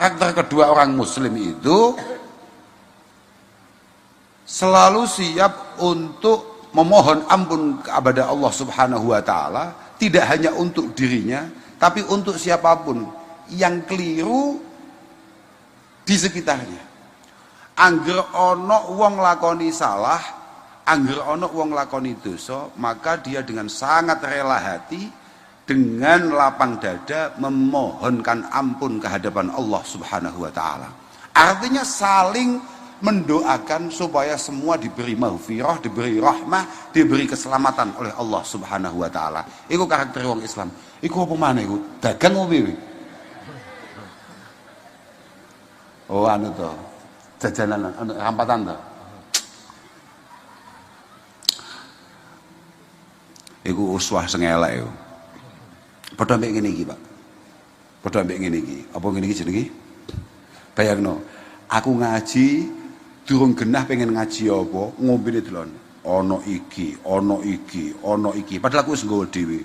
Karakter kedua orang muslim itu selalu siap untuk memohon ampun kepada Allah Subhanahu wa taala, tidak hanya untuk dirinya tapi untuk siapapun yang keliru di sekitarnya. Angger ono wong lakoni salah, angger ono wong lakoni dosa, maka dia dengan sangat rela hati, dengan lapang dada memohonkan ampun ke hadapan Allah Subhanahu wa taala. Artinya saling mendoakan supaya semua diberi maghfirah, diberi rahmah, diberi keselamatan oleh Allah Subhanahu wa taala. Iku karakter wong Islam. Iku apa maneh iku? Dagang opo piye? Oh anu to. Jajanan anu rampatan to. Iku uswah sing elek iku. Padha mbek ngene iki, Pak. Padha mbek ngene iki. Apa ngene iki jenenge? Bayangno, aku ngaji durung genah pengen ngaji apa, ngombene delon. Ana iki, ana iki, ana iki. Padahal aku wis nggawa dhewe.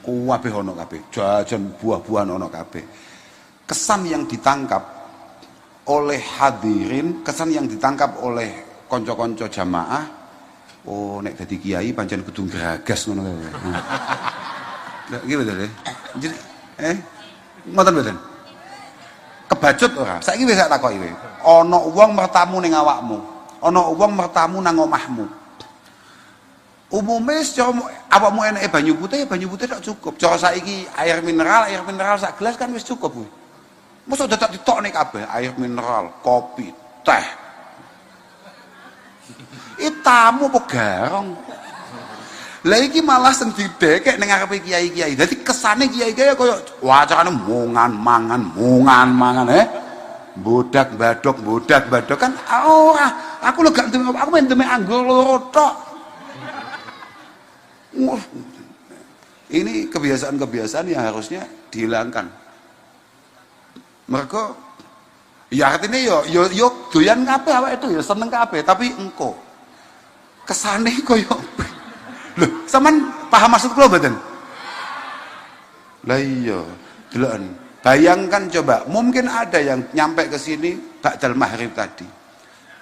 Kabeh ana kabeh. Jajan buah-buahan ana kabeh. Kesan yang ditangkap oleh hadirin, kesan yang ditangkap oleh kanca-kanca jamaah, oh nek dadi kiai pancen kudu gragas ngono kae. Lah iki betul ya. Jadi ngoten mboten. Kebacut ora? Saiki wis tak takoki kowe. Ana wong mertamu ning awakmu, ana wong mertamu nang omahmu. Umume secara awakmu enake banyu putih tak cukup. Cara saiki air mineral sak gelas kan wis cukup kuwi. Mosok dadak ditokne kabeh air mineral, kopi, teh. Tamu apa garong? Lah iki malah sing didekek ning ngarepe kiai-kiai. Dadi kesane kiai-kiai kaya wacarane mungan mangan bodak badok kan ora. Aku lho gak ndemi aku men ndemi anggur loro tok. Ini kebiasaan-kebiasaan yang harusnya dihilangkan. Mereka ya artinya yo doyan kabeh awake itu ya seneng kabeh, tapi engko kesane koyo lho, sampean paham maksud kula mboten? Lah iya, deloken. Bayangkan coba, mungkin ada yang nyampe ke sini ba'dal maghrib tadi.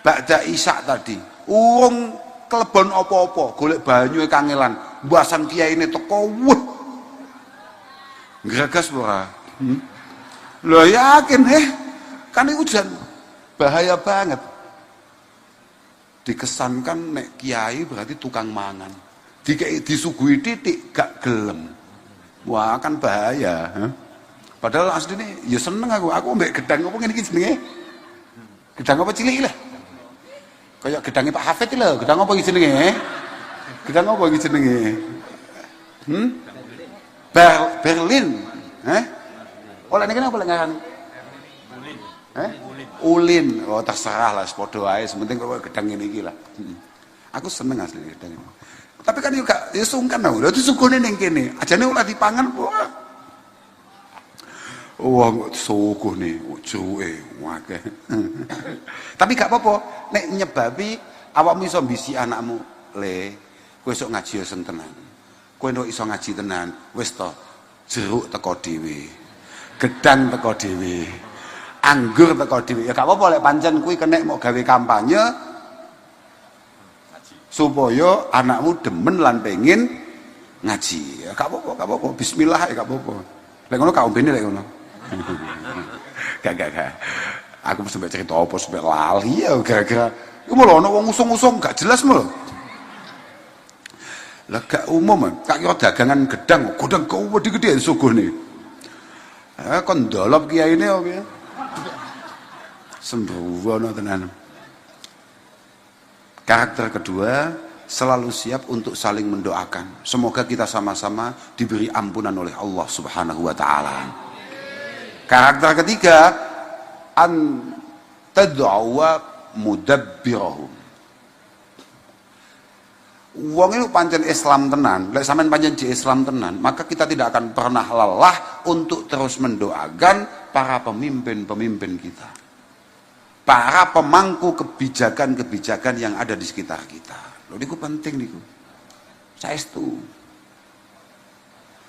Ba'da isya tadi. Urung kelebon apa-apa, golek banyu kangelan. Mbasan kiyaine teko, wuh. Greges ora? Lho yakin kan iku jan bahaya banget. Dikesankan nek kiai berarti tukang mangan. Disuguhi titik gak gelem. Wah kan bahaya. Padahal asline ya seneng aku mbek gedang apa ngene iki jenenge? Gedang apa cilik lah. Kayak gedange Pak Hafid lho, gedang apa iki jenenge? Gedang apa iki jenenge? Berlin. Oleh niki apa lek ngarani? Ulin. Oh terserah lah padha wae, sementing kok gedang ngene iki lah. Aku seneng asli gedang ini. Tapi kan juga ya sungkan lho, lha disugone ning kene. Ajane ora dipangan wah. Wong sugone juke akeh. Tapi gak apa-apa, nek nyebabi awakmu iso mbisi anakmu, le, kowe esuk ngaji sing tenan. Kowe nek iso ngaji tenan, wis to, jeruk teko dhewe. Gedang teko dhewe. Anggur teko dhewe. Ya gak apa-apa lek pancen kuwi kenek mau gawe kampanye supaya anakmu demen lan pengen ngaji. Ya gak apa-apa, bismillah ya gak apa-apa. Lek ngono gak ombene lek ngono. Gak. Aku sampe cerita apa sampe lali ya gara-gara iku malah ana wong usung-usung gak jelas malah. Lah gak umum, tak kira dagangan gedang gede-gede sugone. Kon ndolop kiyaine opo ya? Sembrono tenan. Karakter kedua, selalu siap untuk saling mendoakan. Semoga kita sama-sama diberi ampunan oleh Allah Subhanahu wa taala. Karakter ketiga, an tad'uwa mudabbirahum. Wong itu pancen Islam tenan, lek sampean pancen di Islam tenan, maka kita tidak akan pernah lelah untuk terus mendoakan para pemimpin-pemimpin kita. Para pemangku kebijakan-kebijakan yang ada di sekitar kita. Lho niku penting niku. Saestu.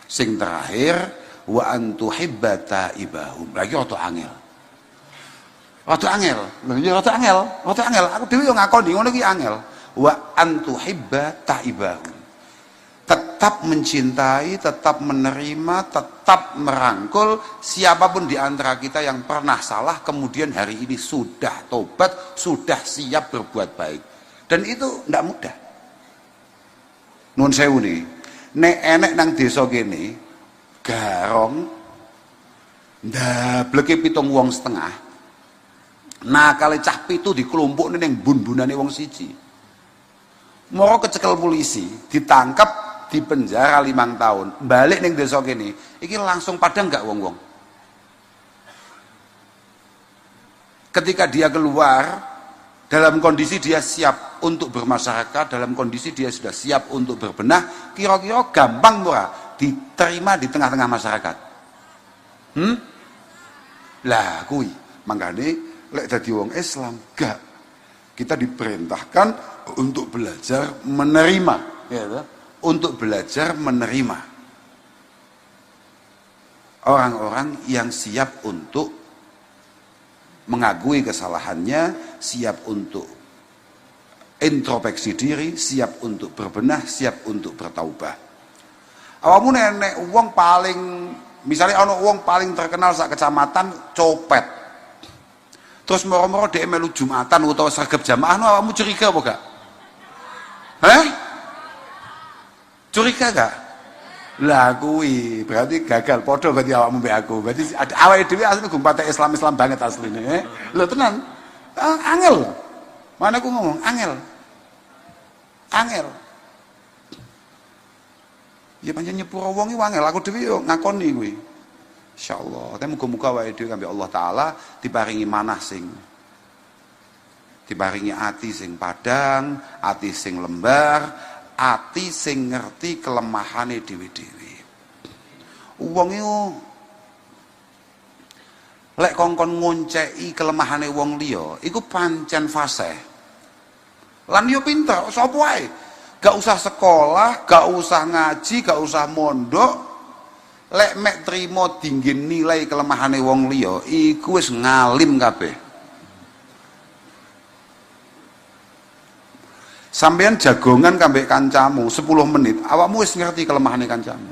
Sing terakhir wa antuhibba taibahum. Lagi auto angel. Rada angel. Lho ya rada angel, rada angel. Aku dhewe yo ngakoni ngono ki angel. Wa antuhibba taibahu. Tetap mencintai, tetap menerima, tetap merangkul siapapun di antara kita yang pernah salah kemudian hari ini sudah tobat, sudah siap berbuat baik. Dan itu ndak mudah. Nuwun sewu nih. Nek enek nang desa kene garong ndableke 7 wong setengah. Nakale cah 7 dikelompokne ning bun-bunane wong siji. Moro kecekel polisi, ditangkap, di penjara 5 tahun. Balik ning desa kene, iki langsung padang gak wong-wong. Ketika dia keluar, dalam kondisi dia siap untuk bermasyarakat, dalam kondisi dia sudah siap untuk berbenah, kira-kira gampang ora diterima di tengah-tengah masyarakat. Lah kuwi, mangkane lek dadi wong Islam gak. Kita diperintahkan untuk belajar menerima, ya, untuk belajar menerima orang-orang yang siap untuk mengakui kesalahannya, siap untuk introspeksi diri, siap untuk berbenah, siap untuk bertaubah. Awamu nenek wong paling, misalnya ana wong paling terkenal sak kecamatan copet. Terus moro-moro dhek melu Jumatan utawa sregep jamaah, awamu curiga apa gak? Curiga gak? Lah kuwi berarti gagal, padha berarti awakmu mbek aku. Berarti awake dhewe asline gum patek Islam banget asline. Lho tenan. Angel. Mana aku ngomong angel. Angel. Ya pancen nyepuro wong iki angel, aku dhewe yo ngakoni kuwi. Insyaallah. Tapi muga-muga awake dhewe kangge Allah taala diparingi manah sing diparingi ati sing padang, ati sing lembar, ati sing ngerti kelemahane dhewe-dhewe. Wong iku lek kongkon ngonceki kelemahane wong liya, iku pancen fasih. Lan yo pinter, sapa wae. Gak usah sekolah, gak usah ngaji, gak usah mondok. Lek mek trimo tinggi nilai kelemahane wong liya, iku wis ngalim kabeh. Sampeyan jagongan kambek kancamu 10 menit, awakmu wis ngerti kelemahane kancamu.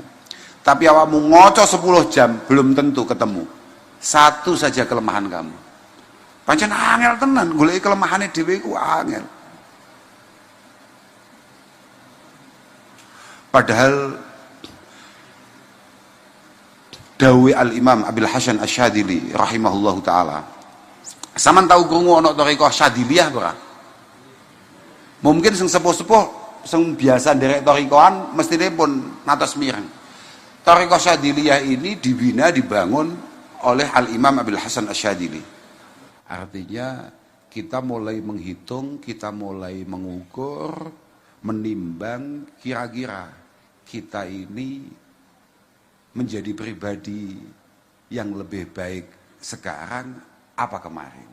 Tapi awakmu ngoco 10 jam belum tentu ketemu satu saja kelemahan kamu. Pancen angel tenan goleki kelemahane dhewe iku angel. Padahal dawe Al-Imam Abil Hasan Asy-Syadzili rahimahullahu taala. Saman tahu krungu ana thariqah Syadziliyah ora? Mungkin sing sepuh-sepuh sing biasa nderek thariqahan mestine pun natos mireng. Thariqah Syadziliyah ini dibina dibangun oleh Al-Imam Abil Hasan Asy-Syadzili. Artinya kita mulai menghitung, kita mulai mengukur, menimbang kira-kira kita ini menjadi pribadi yang lebih baik sekarang apa kemarin.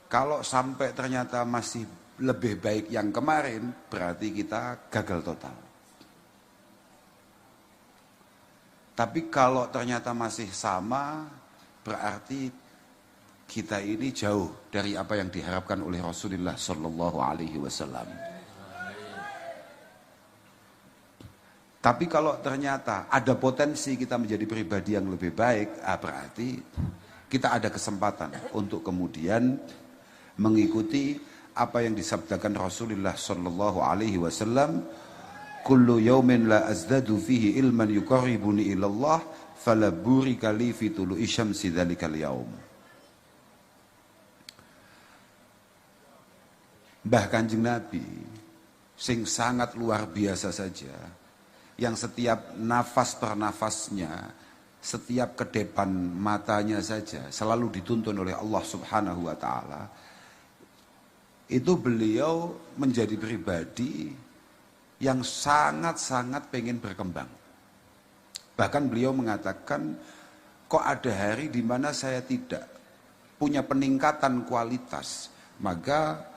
Kalau sampai ternyata masih lebih baik yang kemarin, berarti kita gagal total. Tapi kalau ternyata masih sama, berarti kita ini jauh dari apa yang diharapkan oleh Rasulullah Shallallahu Alaihi Wasallam. Tapi kalau ternyata ada potensi kita menjadi pribadi yang lebih baik, berarti kita ada kesempatan untuk kemudian mengikuti apa yang disabdakan Rasulullah Shallallahu Alaihi Wasallam, kullu yaumin la azdadu fihi ilman yuqarribuni ilallah fala burika li fi tulu'i syamsi dzalikal yaum. Mbah Kanjeng Nabi sing sangat luar biasa saja, yang setiap nafas per nafasnya, setiap kedepan matanya saja selalu dituntun oleh Allah Subhanahu wa taala. Itu beliau menjadi pribadi yang sangat-sangat pengen berkembang. Bahkan beliau mengatakan, kok ada hari di mana saya tidak punya peningkatan kualitas, maka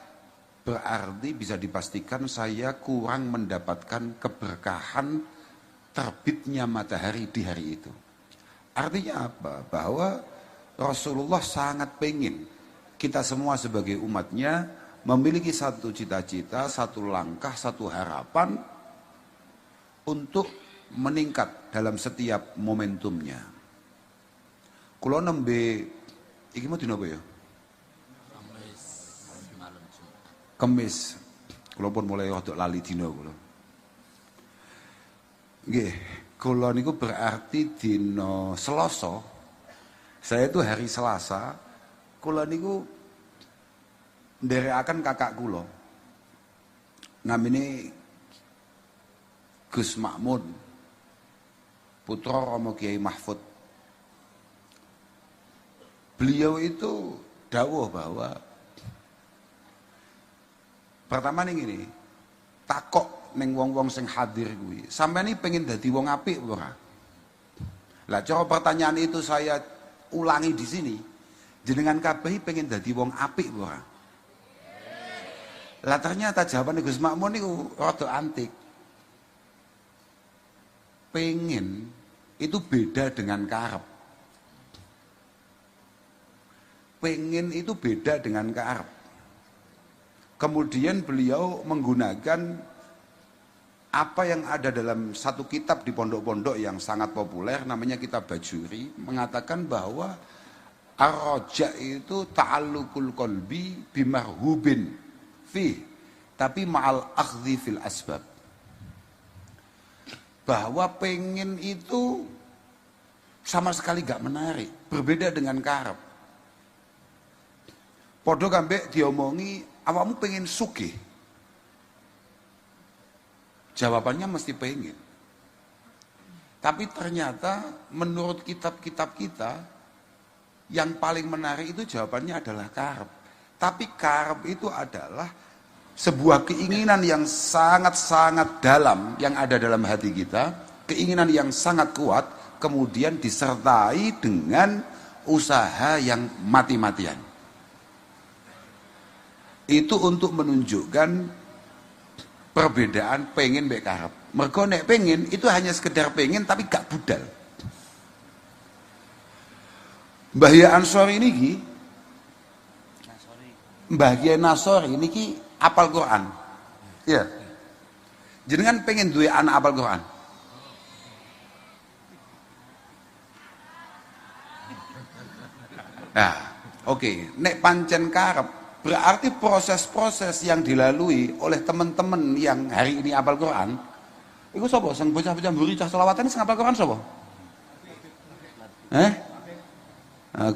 berarti bisa dipastikan saya kurang mendapatkan keberkahan terbitnya matahari di hari itu. Artinya apa? Bahwa Rasulullah sangat pengen kita semua sebagai umatnya memiliki satu cita-cita, satu langkah, satu harapan untuk meningkat dalam setiap momentumnya. Kulo nembe iki mau dina apa ya? Kemis. Kulo pun mulai rodok lali dina kulo. Nggih, kulo niku berarti dina Selasa. Saya itu hari Selasa, kulo niku nderekaken kakak kulo. Namine Gus Makmun, putra Romo Kiai Mahfud. Beliau itu dawuh bahwa pertama nih gini, takok ning wong-wong sing hadir kuwi, sampeyan iki pengen dadi wong apik apa ora? Lah cara pertanyaan itu saya ulangi di sini. Jenengan kabeh pengen dadi wong apik apa ora? Lah ternyata jawaban Gus Makmun niku rada antik. Pengen itu beda dengan karep. Pengen itu beda dengan karep. Kemudian beliau menggunakan apa yang ada dalam satu kitab di pondok-pondok yang sangat populer, namanya kitab Bajuri, mengatakan bahwa ar-raja itu ta'alluqul qalbi bimarhubin fi, tapi ma'al akhdhi fil asbab. Bahwa pengen itu sama sekali gak menarik, berbeda dengan karep. Podo kambek diomongi, awakmu pengen sugih. Jawabannya mesti pengen. Tapi ternyata menurut kitab-kitab kita, yang paling menarik itu jawabannya adalah karep. Tapi karep itu adalah sebuah keinginan yang sangat-sangat dalam yang ada dalam hati kita, keinginan yang sangat kuat, kemudian disertai dengan usaha yang mati-matian. Itu untuk menunjukkan perbedaan pengen mbek karep. Mergo nek pengen itu hanya sekedar pengen tapi gak budal. Mbah Ya Ansori niki, Mbah Kiai Nasori niki apal Quran. Iya. Jenengan pengen duwe anak apal Quran? Nah, oke. Nek pancen karep, berarti proses-proses yang dilalui oleh teman-teman yang hari ini apal Quran, itu sapa? Sing bocah-bocah mburi cah selawatan sing apal Quran sapa?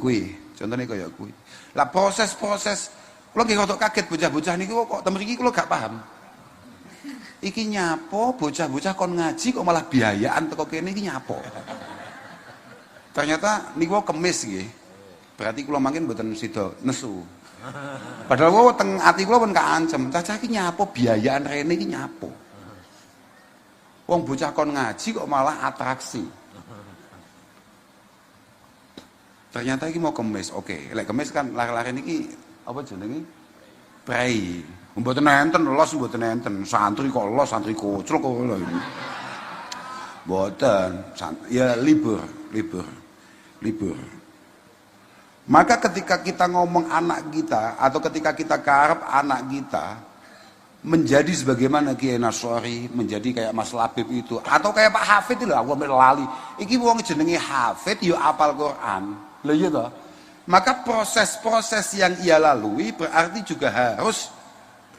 Kuwi, contohnya kaya kuwi. Lah proses-proses kula nggih rada kaget bocah-bocah niku kok temen iki kula gak paham. Iki nyapo bocah-bocah kon ngaji kok malah biayaan teko kene iki nyapo. Ternyata niku kemis nggih. Berarti kula mangkin mboten sida nesu. Padahal kula teng ati kula pun kaancem, cacah iki nyapo biayaan rene iki nyapo. Wong bocah kon ngaji kok malah atraksi. Ternyata iki mau kemis. Oke, lek kemis kan lari-lari niki apa jenenge? Prei. Mboten enten los, mboten enten. Santri kok los, santri koclok kok lho. Mboten. Ya libur. Maka ketika kita ngomong anak kita atau ketika kita karep anak kita menjadi sebagaimana Kiai Nasori, menjadi kayak Mas Labib itu atau kayak Pak Hafid itu lho, aku lali. Iki wong jenenge Hafid yo apal Quran. Lha iya toh? Maka proses-proses yang ia lalui berarti juga harus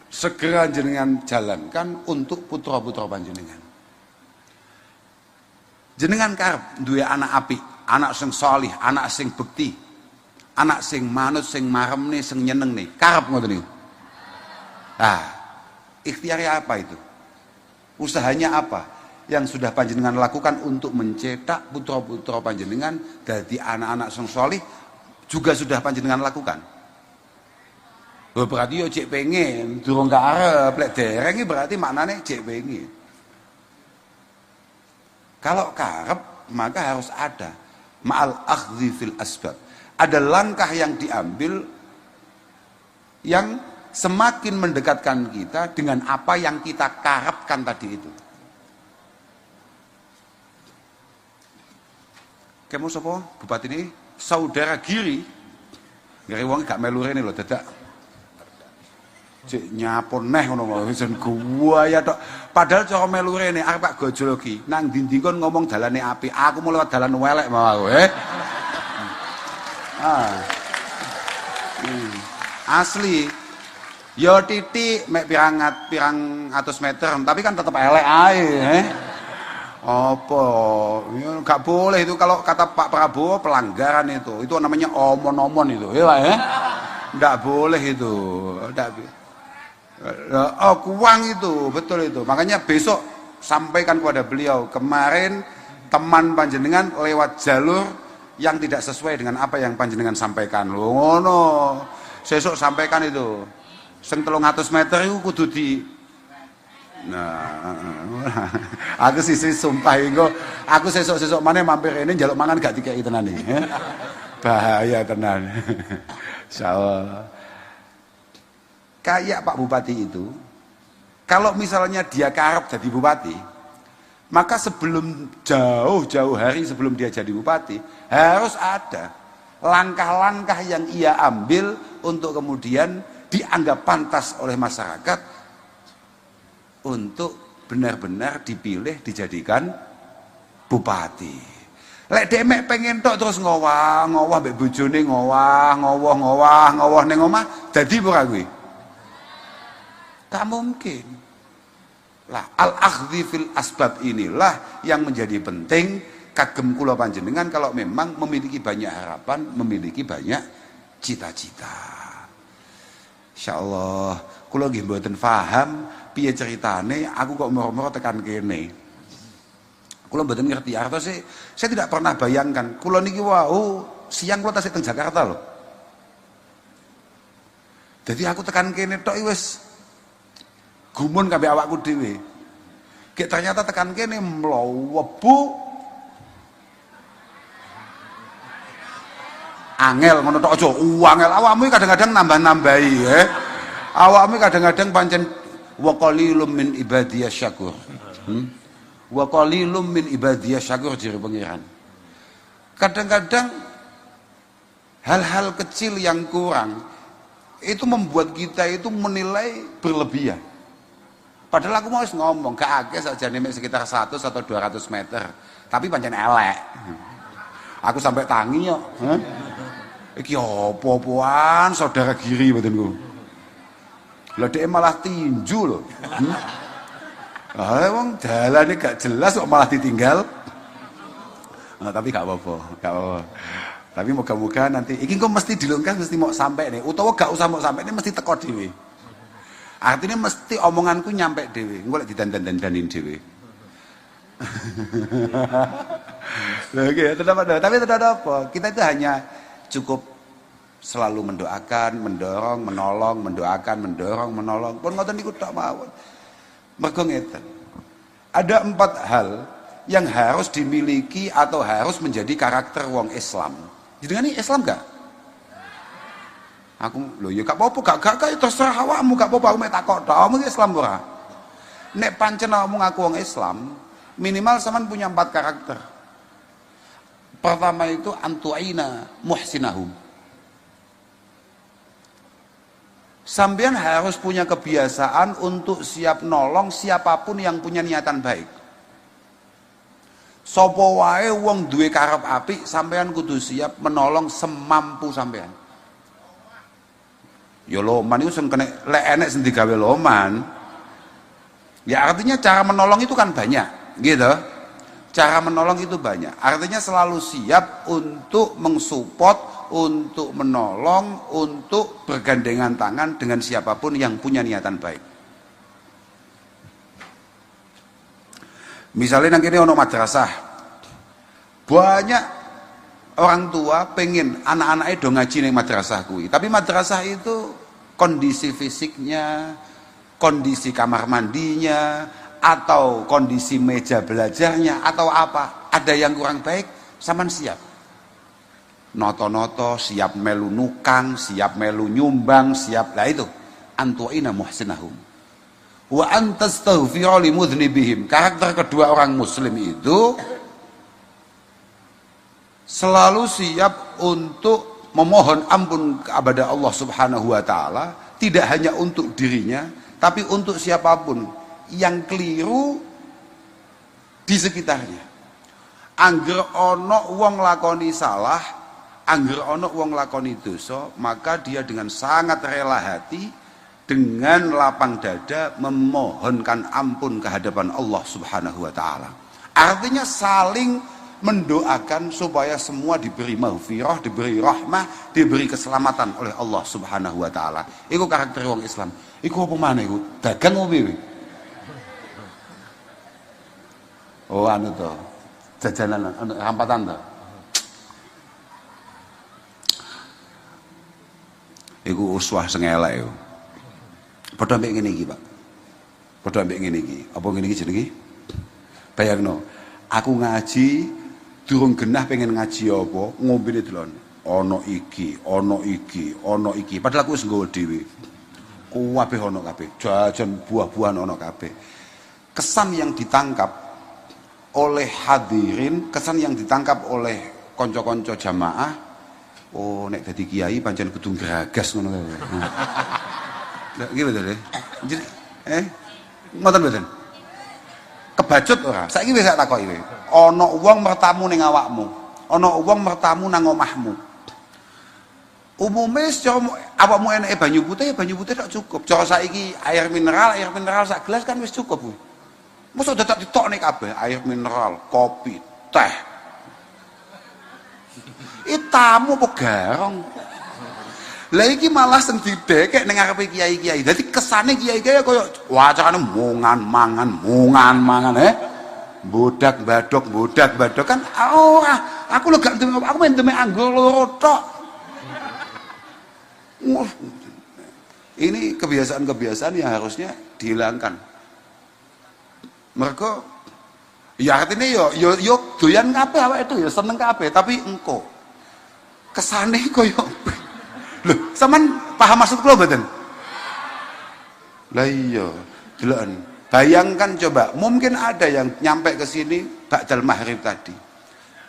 segera jenengan jalankan untuk putra-putra panjenengan. Jenengan karep duwe anak apik, anak sing salih, anak sing bekti, anak sing manut, sing maremne, sing nyenengne. Karep ngoten niku. Nah, ikhtiarnya apa itu? Usahanya apa yang sudah panjenengan lakukan untuk mencetak putra-putra panjenengan dari anak-anak sing salih juga sudah panjenengan lakukan? Berarti yo cek pengen, durung gak arep, lek dereng berarti maknane cek pengen. Kalau karep maka harus ada ma'al akhdhi fil asbab. Ada langkah yang diambil yang semakin mendekatkan kita dengan apa yang kita karepkan tadi itu. Kamu sapa? Bupati ini saudara Giri ngeri wong gak melu rene lho dadak cek nyapon neh ngono wae jen gua ya tok padahal cara melu rene arep tak gojologi nang ndi-ndi kon ngomong dalane apik aku mau lewat dalan welek mau aku asli yo titik mek pirang atus meter tapi kan tetep elek ae apa ya, gak boleh itu kalau kata Pak Prabowo pelanggaran itu namanya omon-omon itu ya nggak boleh itu kuang itu betul itu makanya besok sampaikan kepada beliau kemarin teman panjenengan lewat jalur yang tidak sesuai dengan apa yang panjenengan sampaikan lho ngono besok sampaikan itu sing 300 meter itu kudu di aku sih sumpah iku aku sesuk maneh mampir ini njaluk mangan gak dikeki tenan iki bahaya tenan insyaallah. Kayak Pak Bupati itu, kalau misalnya dia karep jadi bupati, maka sebelum jauh-jauh hari sebelum dia jadi bupati, harus ada langkah-langkah yang ia ambil untuk kemudian dianggap pantas oleh masyarakat untuk benar-benar dipilih dijadikan bupati. Lek demek pengen tok terus ngowah mbek bojone ngowah ning omah dadi ora kuwi? Tak mungkin. Lah al-akhdhi fil asbab inilah yang menjadi penting kagem kula panjenengan kalau memang memiliki banyak harapan, memiliki banyak cita-cita. Insyaallah kula nggih mboten paham piye ceritane aku kok moro-moro tekan kene. Kula mboten ngerti artosé saya tidak pernah bayangkan kula niki wau siang kula tasih teng Jakarta lho. Jadi aku tekan kene tok wis gumun kabeh awakku dhewe. Kek ternyata tekan kene mlebu angel ngono tok aja angel awakmu kadang-kadang nambah-nambahi awakmu kadang-kadang pancen wa qalilum min ibadiyas syakur wa qalilum min ibadiyas syakur jere pengiran. Kadang-kadang hal-hal kecil yang kurang itu membuat kita itu menilai berlebihan. Padahal aku mau ngomong gak akeh sakjane mek sekitar 100 atau 200 meter, tapi pancen elek. Aku sampai tangi yo. Iki opo-opoan saudara Giri mbotenku. Lah dhek malah tinju lho. Wong dalane gak jelas kok malah ditinggal. Tapi gak apa-apa. Tapi moga-moga nanti iki kok mesti dilungkas mesti mau sampai nih utawa gak usah mau sampai ini mesti teko dhewe. Artinya mesti omonganku nyampe dhewe, engko lek didandan-dandanin dhewe. Oke, tapi tidak ada apa. Kita itu hanya cukup selalu mendoakan, mendorong, menolong, mendoakan, mendorong, menolong. Pun ngoten niku tok mawon. Mergo ngeten. Ada 4 hal yang harus dimiliki atau harus menjadi karakter wong Islam. Jenengan ini Islam gak? Aku lho ya gak apa-apa gak terserah awakmu gak apa-apa aku mek takok tok. Kamu Islam ora? Nek pancen awakmu ngaku wong Islam, minimal sampean punya 4 karakter. Pertama itu antu'ina muhsinahum. Sampean harus punya kebiasaan untuk siap nolong siapapun yang punya niatan baik. Sapa wae wong duwe karep apik, sampean kudu siap menolong semampu sampean. Ya loman itu sing kena lek enek sing digawe loman. Ya artinya cara menolong itu kan banyak, gitu. Cara menolong itu banyak. Artinya selalu siap untuk mensupport, untuk menolong, untuk bergandengan tangan dengan siapapun yang punya niatan baik. Misalnya nang kene ono madrasah. Banyak orang tua pengen anak-anaknya do ngaji ning madrasah kuwi. Tapi madrasah itu kondisi fisiknya, kondisi kamar mandinya, atau kondisi meja belajarnya, atau apa, ada yang kurang baik, sampean siap. Noto-noto, siap melu nukang, siap melu nyumbang, siap. Lah itu, antu'ina muhsinahum. Wa antastaghfira li mudhnibihim. Karakter kedua orang muslim itu selalu siap untuk memohon ampun kepada Allah Subhanahu wa taala, tidak hanya untuk dirinya tapi untuk siapapun yang keliru di sekitarnya. Angger ono wong lakoni salah, angger ono wong lakoni dosa, maka dia dengan sangat rela hati, dengan lapang dada memohonkan ampun ke hadapan Allah Subhanahu wa taala. Artinya saling mendoakan supaya semua diberi maghfirah, diberi rahmah, diberi keselamatan oleh Allah Subhanahu wa taala. Iku karakter wong Islam. Iku apa maneh iku? Dagang opo piye? Oh anu to. Jajanan rampatan to. Iku uswah sing elek yo. Padha mbek ngene iki, Pak. Padha mbek ngene iki. Apa ngene iki jenenge? Bayangno, aku ngaji durung genah pengen ngaji apa, ngombene delon. Ana iki, ana iki, ana iki. Padahal aku wis nggawa dhewe. Kabeh ana kabeh. Jajan buah-buahan ana kabeh. Kesan yang ditangkap oleh hadirin, kesan yang ditangkap oleh kanca-kanca jamaah, oh nek dadi kiai pancen kudu gragas ngono kae. Lah iki betul deh. Ngoten mboten. Kebacut ora? Saiki wis tak takoki kowe. Ana wong mertamu ning awakmu, ana wong mertamu nang omahmu. Umume awakmu eneke banyu putih tak cukup. Cara saiki air mineral sak gelas kan wis cukup, Bu. Mosok dadak ditokne kabeh air mineral, kopi, teh. Tamu apa garong? Lah iki malah sing didekek ning ngarepe kiai-kiai. Dadi kesane kiai-kiai koyo wacarane mungan mangan bodak badok kan ora. Aku lho gak ndem, aku men ndem anggur loro tok. Ini kebiasaan-kebiasaan yang harusnya dihilangkan. Mereka ya artinya yo doyan kabeh awake itu ya seneng kabeh, tapi engko kesane koyo lho, sampean paham maksud kula mboten? Lah iya, deloken. Bayangkan coba, mungkin ada yang nyampe ke sini ba'dal maghrib tadi.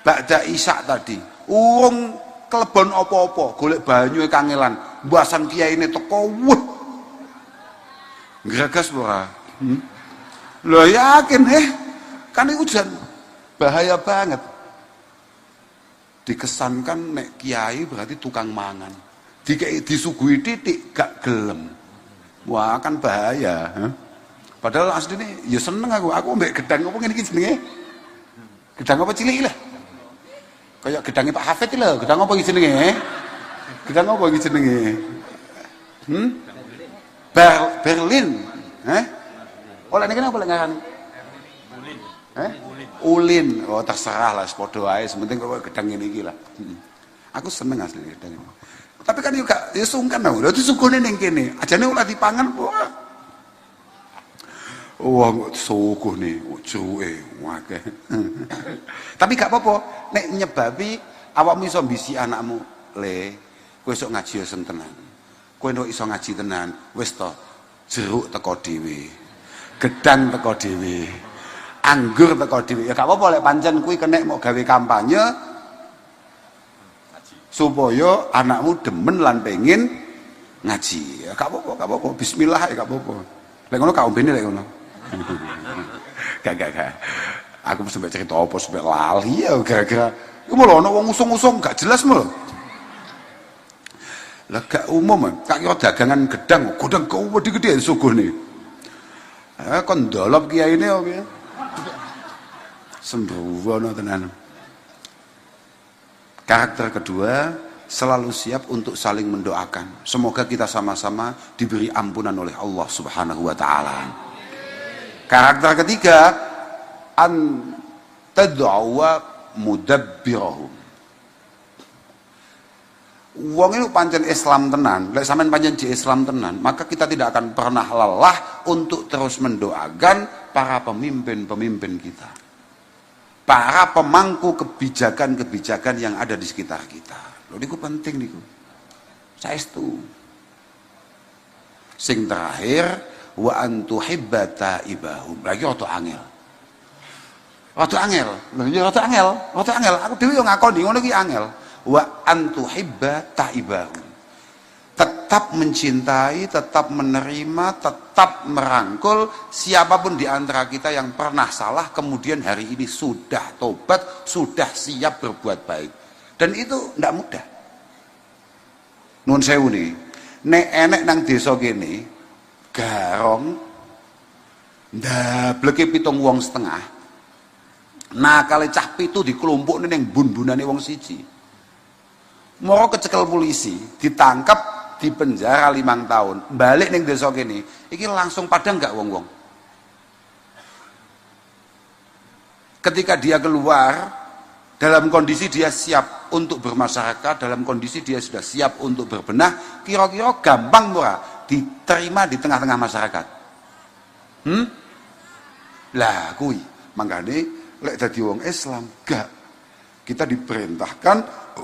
Ba'da isya tadi. Urung kelebon apa-apa, golek banyu kangelan. Mbasan kiyaine teko wuh. Gragas ora? Lho yakin kan itu jan bahaya banget. Dikesankan nek kiai berarti tukang mangan. Disuguhi titik gak gelem. Wah kan bahaya. Padahal aslinya ya seneng aku mbek gedang apa ngene iki jenenge? Gedang apa cilik lah? Kayak gedangnya Pak Hafid lho, gedang apa iki jenenge? Gedang apa iki jenenge? Berlin. Oleh niki apa lek ngarani? Ulin. Oh terserah lah, padha wae, sementing kok gedang ngene iki lah. Aku seneng asli gedang ini. Tapi kan juga ya sungkan lho, lha disugone ning kene. Ajane ora dipangan wah. Wah, suguh nih, cuwe, wakeh. Tapi gak apa-apa, nek nyebabi awakmu iso mbisi anakmu, le, kowe esuk ngaji sing tenan. Kowe nek iso ngaji tenan, wis to, jeruk teko dhewe. Gedang teko dhewe. Anggur teko dhewe. Ya gak apa-apa lek pancen kuwi kenek mau gawe kampanye supaya anakmu demen lan pengen ngaji. Ya gak apa-apa, bismillah ya gak apa-apa. Lek ngono gak ombene lek ngono. Gak. Aku sampai cerita apa sampai lali ya gara-gara iku malah ana wong usung-usung gak jelas malah. Lah gak umum, tak kira dagangan gedang gede-gede suguhne. Kon ndolop kiyaine opo ya? Sembrono tenan. Karakter kedua, selalu siap untuk saling mendoakan. Semoga kita sama-sama diberi ampunan oleh Allah Subhanahu wa taala. Karakter ketiga, an tad'uwa mudabbirahum. Wong itu pancen Islam tenan, lek sampean pancen di Islam tenan, maka kita tidak akan pernah lelah untuk terus mendoakan para pemimpin-pemimpin kita. Para pemangku kebijakan-kebijakan yang ada di sekitar kita. Lho niku penting niku. Saestu. Sing terakhir wa antuhibbata ibahum. Lagi auto angel. Rada angel. Lho ya rada angel, rada angel. Aku dhewe yo ngakoni ngono iki angel. Wa antuhibba ta'ibahu. Tetap mencintai, tetap menerima, tetap merangkul siapapun di antara kita yang pernah salah kemudian hari ini sudah tobat, sudah siap berbuat baik. Dan itu tidak mudah. Nun sewu nih, nek enek nang desa kene garong ndableke 7 wong setengah. Nakale cah 7 dikelompokne ning bun-bunane wong siji. Moro kecekel polisi, ditangkap di penjara 5 tahun, balik ning desa kene, iki langsung padang gak wong-wong. Ketika dia keluar, dalam kondisi dia siap untuk bermasyarakat, dalam kondisi dia sudah siap untuk berbenah, kira-kira gampang ora diterima di tengah-tengah masyarakat. Lah kuwi, mangkane lek dadi wong Islam gak. Kita diperintahkan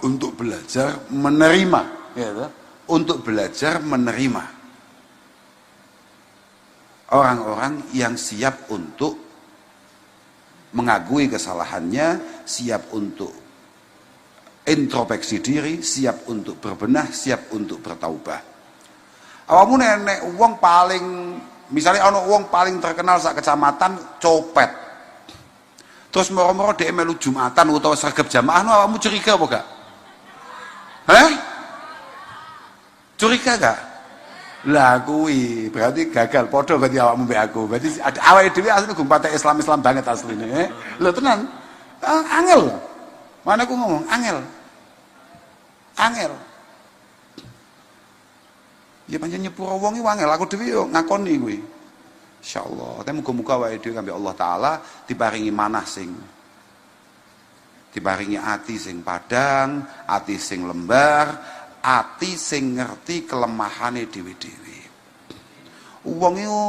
untuk belajar menerima, ya toh? Untuk belajar menerima orang-orang yang siap untuk mengakui kesalahannya, siap untuk introspeksi diri, siap untuk berbenah, siap untuk bertaubah. Awamu nenek wong paling, misalnya ana wong paling terkenal sak kecamatan copet, terus moro-moro dhek melu Jumatan utawa sregep jamaah, awamu curiga apa gak? Hah? Curiga gak? Lah kuwi berarti gagal padha berarti awakmu mbek aku. Berarti awake dhewe asline gumpate Islam banget asline. Lho tenan. Angel. Mana aku ngomong angel. Angel. Ya pancen nyepuro wong iki angel. Aku dhewe yo ngakoni kuwi. Insyaallah. Tapi muga-muga awake dhewe kambek Allah taala diparingi manah sing diparingi ati sing padang, ati sing lembar, ati sing ngerti kelemahane dhewe-dhewe. Wong iku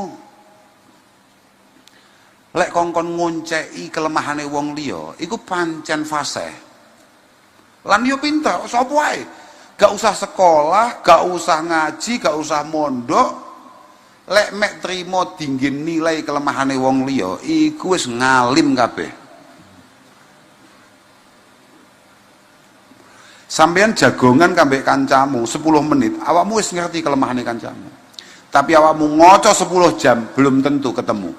lek kongkon ngonceki kelemahane wong liya, iku pancen fasih. Lan yo pinter, sapa wae. Gak usah sekolah, gak usah ngaji, gak usah mondok. Lek mek trimo tinggi nilai kelemahane wong liya, iku wis ngalim kabeh. Sampeyan jagongan kambek kancamu 10 menit, awakmu wis ngerti kelemahane kancamu. Tapi awakmu ngoco 10 jam belum tentu ketemu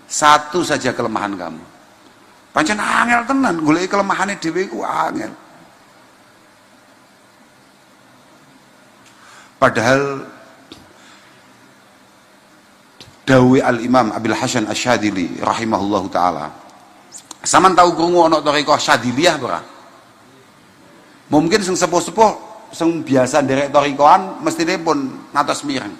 satu saja kelemahan kamu. Pancen angel tenan goleki kelemahane dhewe iku angel. Padahal dawuh Al-Imam Abil Hasan Asy-Syadzili rahimahullahu taala. Saman tahu krungu ana thariqah Syadziliyah ora? Mungkin sing sepuh-sepuh sing biasa nderek thariqahan mestine pun ngatos mireng.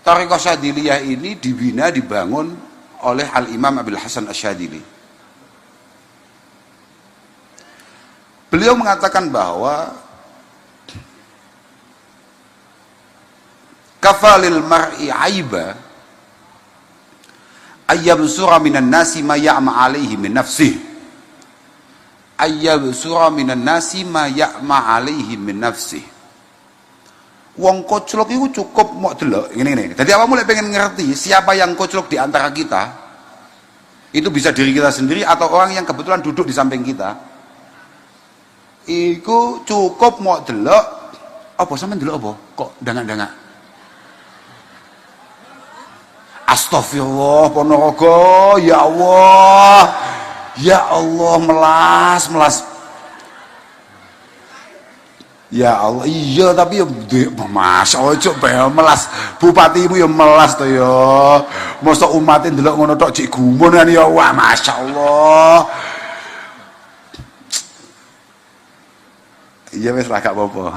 Thariqah Syadziliyah ini dibina dibangun oleh Al-Imam Abil Hasan Asy-Syadzili. Beliau mengatakan bahwa kafalil mar'i aiba ayyabsura minan nasi ma ya'ma alaihi min nafsihi. Ayyabsura minan nasi ma ya'ma alaihi min nafsihi. Wong koclok itu cukup mau delok ngene-ngene. Jadi awakmu lek pengen ngerti siapa yang koclok di antara kita, itu bisa diri kita sendiri atau orang yang kebetulan duduk di samping kita. Iku cukup mau delok apa sampean delok apa? Kok dangak-dangak? Astagfirullah Ponorogo, ya Allah. Ya Allah, melas. Ya Allah, iya tapi ya Mas, ojo bae melas. Bupatimu ya melas to ya. Mosok umatin ndelok ngono tok jek gumun kan ya. Wah, masyaallah. Iya wis lah gak apa-apa.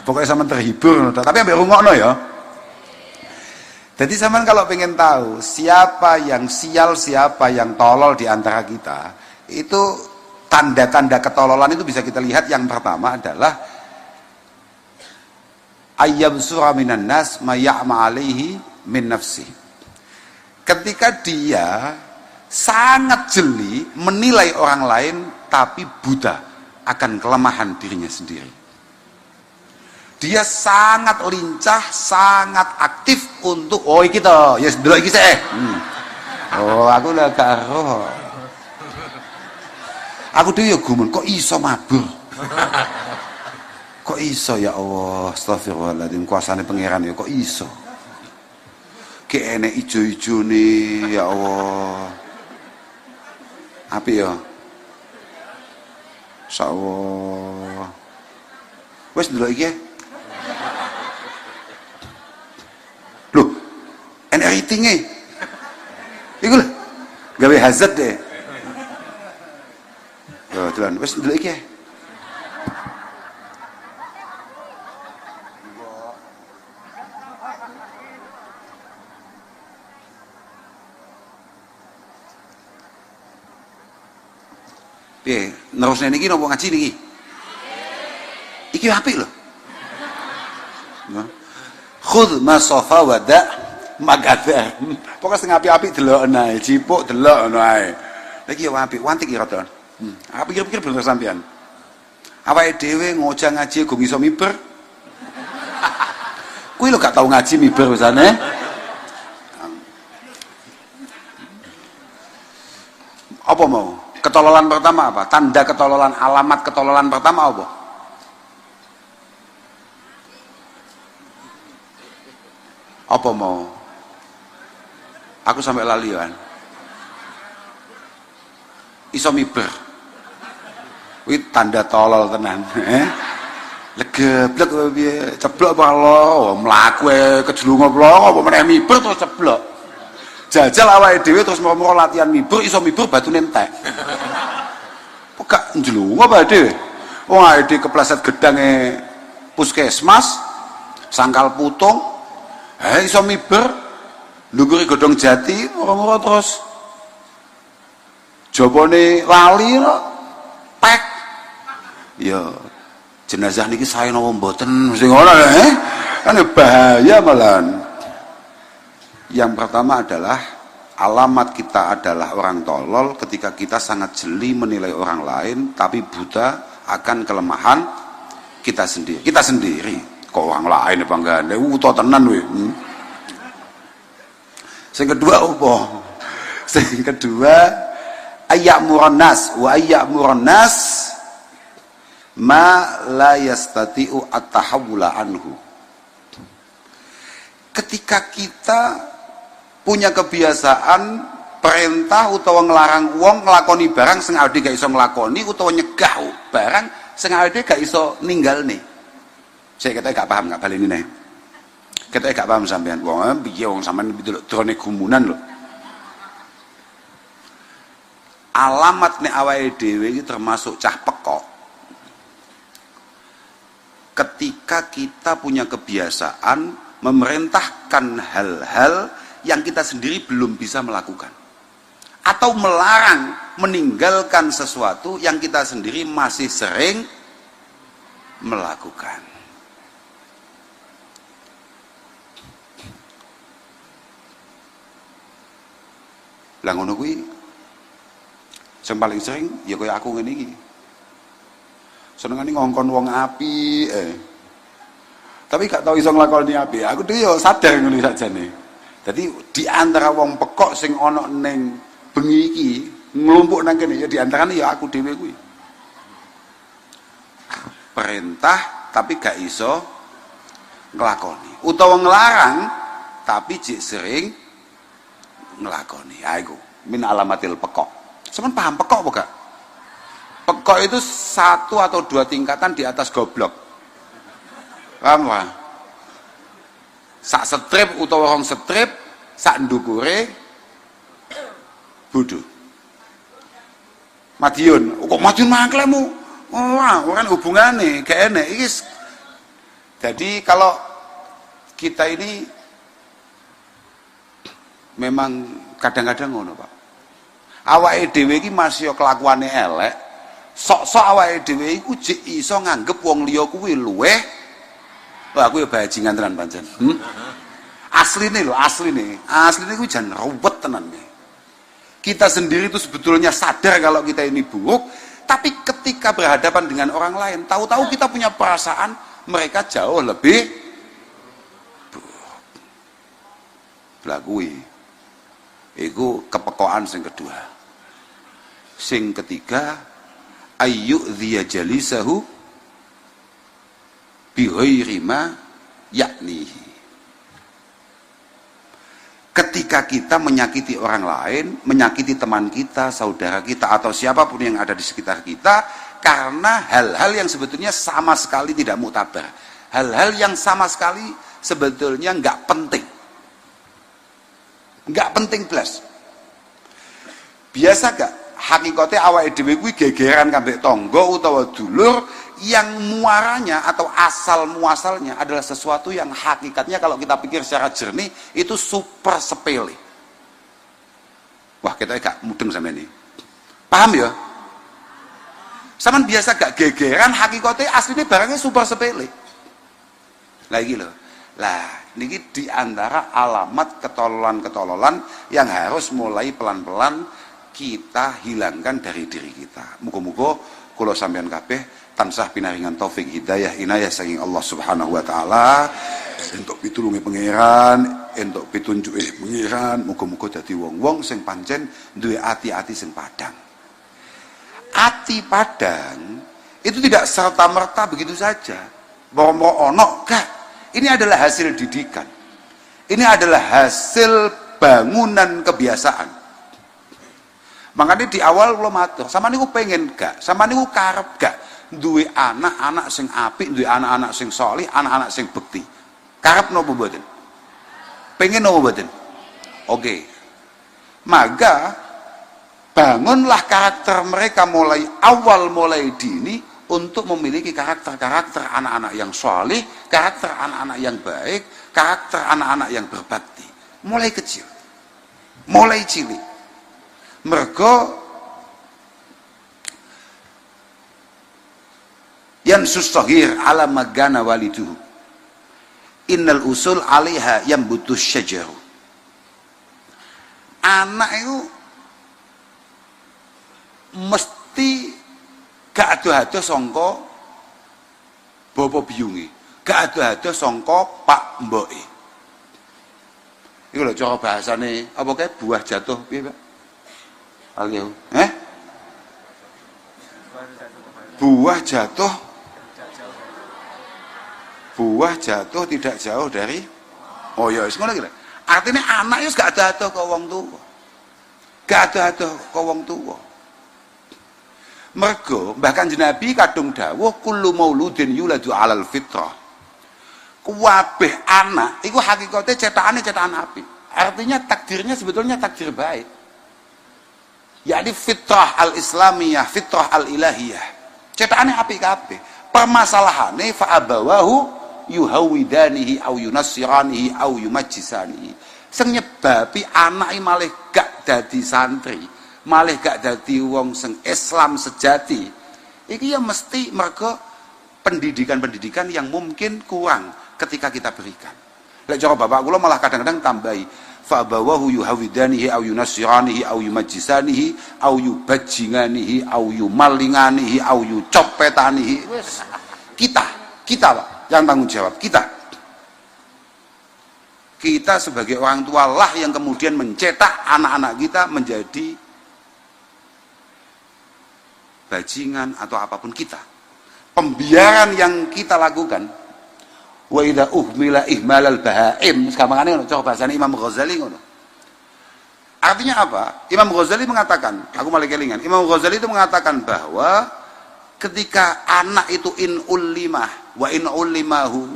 Pokoknya sampean terhibur tapi ambek rungokno ya. Jadi sampean kalau pengen tahu siapa yang sial, siapa yang tolol di antara kita, itu tanda-tanda ketololan itu bisa kita lihat. Yang pertama adalah ayyabsura minan nas ma ya'ma alaihi min nafsi. Ketika dia sangat jeli menilai orang lain tapi buta akan kelemahan dirinya sendiri. Dia sangat lincah, sangat aktif untuk iki to, ya delok iki sik. Oh, aku lah karo. Aku dhewe ya gumun, kok iso mabur? Kok iso ya Allah, astagfirullahaladzim, kuasane pangeran ya kok iso? Kayak enek ijo-ijo nih, ya Allah. Apik ya? Insyaallah. Wes ndelok iki. Loh, enek ratinge. Iku lho, gawe hazard deh. Yo, tenan, wes ndelok iki. Piye, nerusne niki napa ngaji niki? Iki apik lho. Khudh ma safa wada magadha. Pokoke sing apik-apik delok ae, cipuk delok ngono ae. Lagi ya apik, wantik ya rada. Aku pikir-pikir bener sampean. Awake dhewe ngojang ngaji go iso miber. Kuwi lho gak tau ngaji miber wisane. Apa mau? Ketololan pertama apa? Tanda ketololan, alamat ketololan pertama apa? Apa mau? Aku sampai lali kan. Iso miber. Kuwi tanda tolol tenan, Legeblek piye? Ceblok apa lo? Mlaku kejelunga blok apa meneh miber terus ceblok. Jajal awake dhewe terus mau latihan miber iso miber batune entek. Kok gak njlunga apa dhewe? Wong awake dhewe kepleset gedange puskesmas, sangkal putung, iso miber, ndukure godhong jati, ora-ora terus jabone lali pek. Ya jenazah niki saya napa mboten mesti ngono kan bahaya malahan. Yang pertama adalah alamat kita adalah orang tolol ketika kita sangat jeli menilai orang lain tapi buta akan kelemahan kita sendiri. Kita sendiri kok orang lain apa enggak ada utuh tenan we. Sing kedua apa? Sing kedua ayya'murun nas wa ayya'murun nas ma la yastati'u at-tahawula anhu. Ketika kita punya kebiasaan perintah utawa nglarang wong nglakoni barang sing awake gak iso nglakoni utawa nyegah barang sing awake gak iso ninggalne. Saya kata gak paham, gak baleni neh. Kata gak paham sampean. Wong piye wong sampean delok drone gumunan lho. Alamat nek awake dhewe iki termasuk cah pekok. Ketika kita punya kebiasaan memerintahkan hal-hal yang kita sendiri belum bisa melakukan, atau melarang meninggalkan sesuatu yang kita sendiri masih sering melakukan. Lah ngono kuwi sing paling sering ya kaya aku ngene iki. Senengane ngongkon wong apik tapi gak tau iso nglakoni apik. Aku dhewe ya sadar ngono sakjane. Jadi di antara wong pekok sing ana ning bengi iki nglumpuk nang kene ya di antarane ya aku dhewe kuwi. Perintah tapi gak iso nglakoni. Utawa nglarang tapi jek sering nglakoni. Ha iku min alamatil pekok. Sampeyan paham pekok apa gak? Pekok itu 1 atau 2 tingkatan di atas goblok. Paham gak? Sak strip utawa rong strip sak ndukure bodoh. Madiun, kok Madiun mangklemu? Ora hubungane, gak enek iki. Jadi kalau kita ini memang kadang-kadang ngono, Pak. Awake dhewe iki masih kelakuane elek, sok-sok awake dhewe iku jek iso nganggep wong liya kuwi luweh. Wah, aku ya bajingan tenan pancen. Asline lho, asline kuwi jan ruwet tenan nih. Kita sendiri itu sebetulnya sadar kalau kita ini buruk, tapi ketika berhadapan dengan orang lain, tahu-tahu kita punya perasaan mereka jauh lebih buruk. Lah kuwi iku kepekokan sing kedua. Sing ketiga ayyudhiya jalisahu bighairi ma yaknihi. Ketika kita menyakiti orang lain, menyakiti teman kita, saudara kita, atau siapapun yang ada di sekitar kita, karena hal-hal yang sebetulnya sama sekali tidak muktabar, hal-hal yang sama sekali sebetulnya nggak penting plus. Biasa gak hakikatnya awake dhewe kuwi gegeran kambek tangga utawa dulur yang muaranya atau asal muasalnya adalah sesuatu yang hakikatnya kalau kita pikir secara jernih itu super sepele. Wah, kita gak mudeng sama ini. Paham ya? Saman biasa gak gegeran hakikatnya aslinya barangnya super sepele. Lagi loh. Lah, ini diantara alamat ketololan-ketololan yang harus mulai pelan-pelan kita hilangkan dari diri kita. Muga-muga kula sampeyan kabeh tansah pinaringan taufik hidayah inayah saking Allah Subhanahu wa taala, entuk pitulunge pangeran, entuk pitunjuke pangeran, muga-muga dadi wong-wong sing pancen duwe ati-ati sing padhang. Ati padhang itu tidak serta-merta begitu saja. Mau ono gak? Ini adalah hasil didikan. Ini adalah hasil bangunan kebiasaan. Makanya di awal kula matur, sama niku pengen gak? Sama niku karep gak? Duwe anak-anak sing apik, duwe anak-anak sing saleh, anak-anak sing bekti. Karep napa mboten? Pengen napa mboten? Oke. Maka bangunlah karakter mereka mulai awal, mulai dini untuk memiliki karakter-karakter anak-anak yang saleh, karakter anak-anak yang baik, karakter anak-anak yang berbakti. Mulai kecil. Mulai cilik. Mergo yansus saghir ala magana waliduhu innal usul alaiha yambutus syajaru. Anak itu mesti gak ado-ado sangka bapa biyunge, gak ado-ado sangka pak mboke. Iku lho cara bahasane apa kae buah jatuh piye, Pak? Alkiu. Buah jatuh tidak jauh dari ya wis ngono iki. Artine anak wis gak ada-ada ke wong tuwa. Gak ada-ada ke wong tuwa. Mergo Mbah Kanjeng Nabi kadung dawuh kullu mauludin yuladu alal fitrah. Kabeh anak iku hakikate cetakane cetakan apik. Artinya takdirnya sebetulnya takdir baik. Yakni fitrah al-islamiyah, fitrah al-ilahiyah. Cetakane apik kabeh. Permasalahane fa abawahu yuhawidanihi au yunassiranihi au yumajjisanihi. Sing nyebabi anake malah gak dadi santri, malah gak dadi wong sing Islam sejati. Iki ya mesti mergo pendidikan-pendidikan yang mungkin kurang ketika kita berikan. Lek cara bapak kula malah kadang-kadang tambahi fa bawahu yuhawidanihi au yunassiranihi au yumajjisanihi au yubajjinganihi au yumalinganihi au yucopetanihi. Wis kita Pak yang tanggung jawab, kita sebagai orang tua lah yang kemudian mencetak anak-anak kita menjadi bajingan atau apapun kita. Pembiaran yang kita lakukan, wa idza uhmila ihmalal bahaim, sekamangane ngono cara bahasane Imam Ghazali ngono. Artinya apa? Imam Ghazali mengatakan, aku malah kelingan. Imam Ghazali itu mengatakan bahwa ketika anak itu in ulimah wa in ulimahu,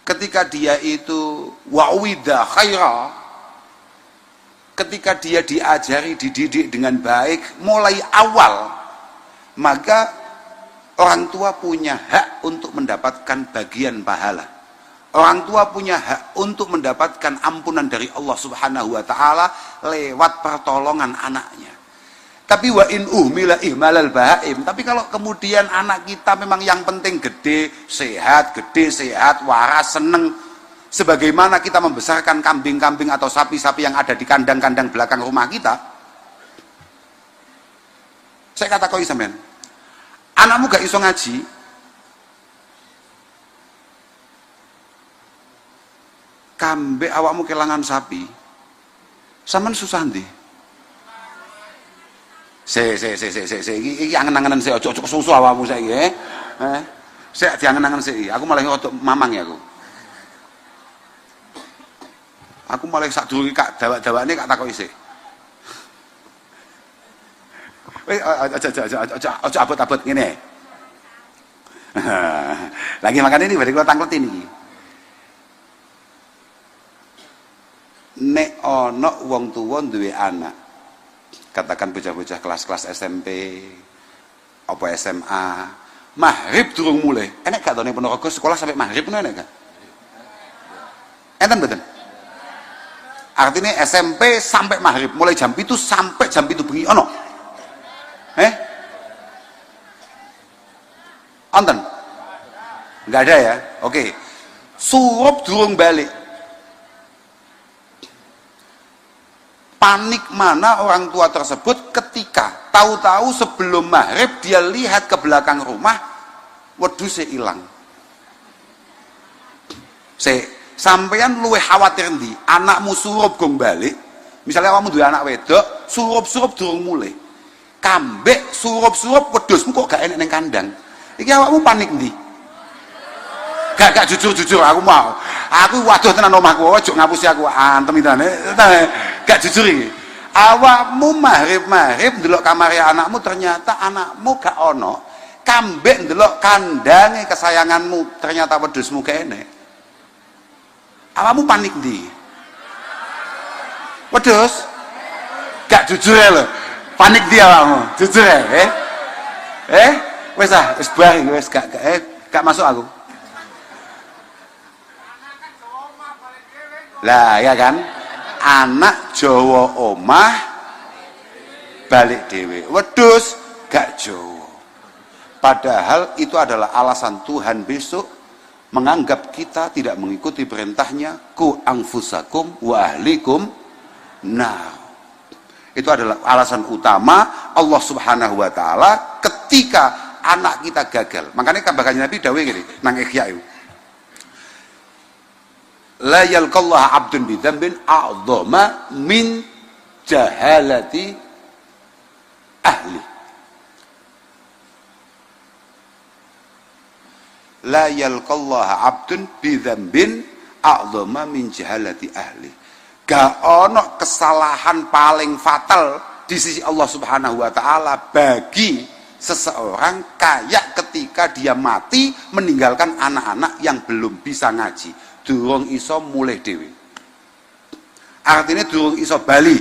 ketika dia itu wa'wida khaira, ketika dia diajari, dididik dengan baik mulai awal, maka orang tua punya hak untuk mendapatkan bagian pahala. Orang tua punya hak untuk mendapatkan ampunan dari Allah Subhanahu wa taala lewat pertolongan anaknya. Tapi wa in uhmila ihmalal bahaim. Tapi kalau kemudian anak kita memang yang penting gede sehat, waras, seneng, sebagaimana kita membesarkan kambing-kambing atau sapi-sapi yang ada di kandang-kandang belakang rumah kita. Saya kata koi sampean, anakmu gak iso ngaji, kambe awakmu kelangan sapi, sampean susah ndi? Iki angen-angenan sik ojo kesusu awakmu saiki Sik diangen-angen sik. Aku malah rodok mamang ya aku. Aku malah sadurunge kak dawak-dawane kak takoki sik. Aja abot-abot ngene. Lagi makan ini bari kula tangkletin iki. Nek ana wong tuwa duwe anak, katakan bocah-bocah kelas-kelas SMP apa SMA, maghrib durung mulai. Enek gak to ning Ponorogo sekolah sampai maghrib ngono enek gak? Enten mboten? Artinya SMP sampai maghrib, mulai jam 7 sampai jam 7 bengi ono. Onten? Enggak ada ya? Oke. Surup durung balik. Panik mana orang tua tersebut ketika tahu-tahu sebelum maghrib dia lihat ke belakang rumah, wedhuse ilang. Sampeyan luwih khawatir ndi? Anakmu surup gong balik. Misalnya kamu duwe anak wedok, surup-surup durung mulai. Kambek surup-surup wedhusmu kok gak enek ning kandang. Iki awakmu panik ndi? Gak jujur aku mau. Aku waduh tenan omahku, ojo ngapusi aku antem itane. Gak jujur iki. Awakmu maghrib ndelok kamare anakmu ternyata anakmu gak ono. Kambek ndelok kandange kesayanganmu ternyata wedhusmu gak enek. Awakmu panik ndi? Wedhus? Gak jujur ya lho. Panik dia awakmu. Jujur ya, wis bareng wis gak masuk aku. Lah ya kan, anak Jawa omah balik dhewe, wedhus gak Jawa. Padahal itu adalah alasan Tuhan besok menganggap kita tidak mengikuti perintahnya, ku anfusakum wa ahlikum nar. Itu adalah alasan utama Allah Subhanahu wa taala ketika anak kita gagal. Makanya kabarnya Nabi dawuh ngene nang Ihya itu. La yalqallahu 'abdun bi dzambin a'dhama min jahalati ahli. La yalqallahu 'abdun bi dzambin a'dhama min jahalati ahli. Gak ono kesalahan paling fatal di sisi Allah Subhanahu wa taala bagi seseorang kayak ketika dia mati meninggalkan anak-anak yang belum bisa ngaji. Durung iso mulih dhewe. Artinya durung iso bali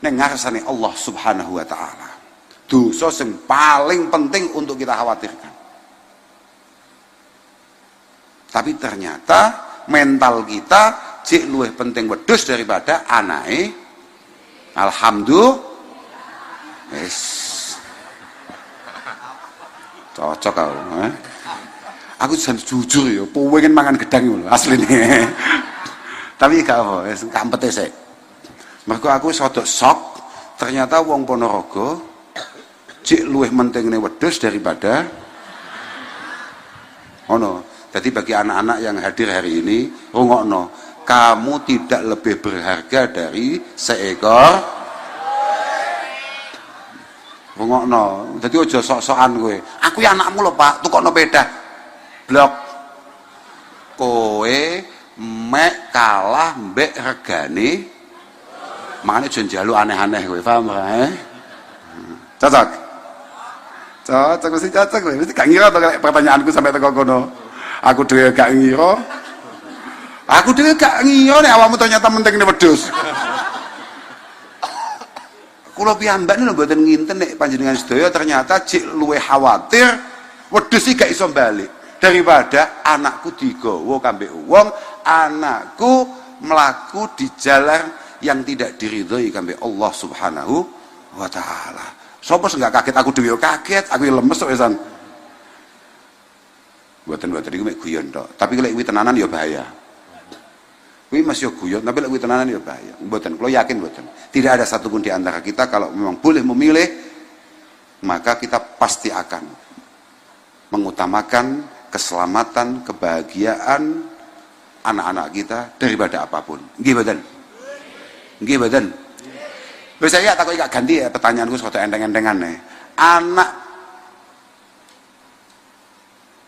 ning ngarsane Allah Subhanahu wa taala. Dosa sing paling penting untuk kita khawatirkan. Tapi ternyata mental kita jek luwih penting wedhus daripada anake. Alhamdulillah. Wis. Cocok kau, Aku jujur ya, pengen mangan gedang lho asline. Tapi gak apa, wis kampete sik. Mergo aku rodok sok, ternyata wong Ponorogo cek luwih mentingne wedhus daripada ono. Jadi bagi anak-anak yang hadir hari ini, rungokno, kamu tidak lebih berharga dari seekor. Rungokno. Dadi aja sok-sokan kowe. Aku ya anakmu lho, Pak, tukokno peda. Blok. Kowe mek kalah mbek regane. Makane aja njaluk aneh-aneh kowe, paham ora? Cocok. Cocok mesti cocok kowe. Mesti gak ngira to pertanyaanku sampai teko kono. Aku dhewe gak ngira. Aku dhewe gak ngira nek awakmu ternyata mentingne wedhus. Kula piyambak niku mboten nginten nek panjenengan sedaya ternyata jek luwih khawatir wedhus iki gak iso balik. Daripada anakku digawa kambek wong, anakku melaku di jalan yang tidak diridhoi kambek Allah Subhanahu wa taala. Sopo sing gak kaget, aku dhewe kaget, aku lemes kok wisan. Mboten iku mek guyon tok. Tapi lek kuwi tenanan ya bahaya. Kuwi masih guyon, tapi lek kuwi tenanan ya bahaya. Mboten, kula yakin mboten. Tidak ada satupun di antara kita kalau memang boleh memilih, maka kita pasti akan mengutamakan keselamatan, kebahagiaan anak-anak kita daripada apapun. Nggih mboten? Nggih mboten? Wis saya takoki gak ganti ya pertanyaanku sekoto enteng-entengan nih. Anak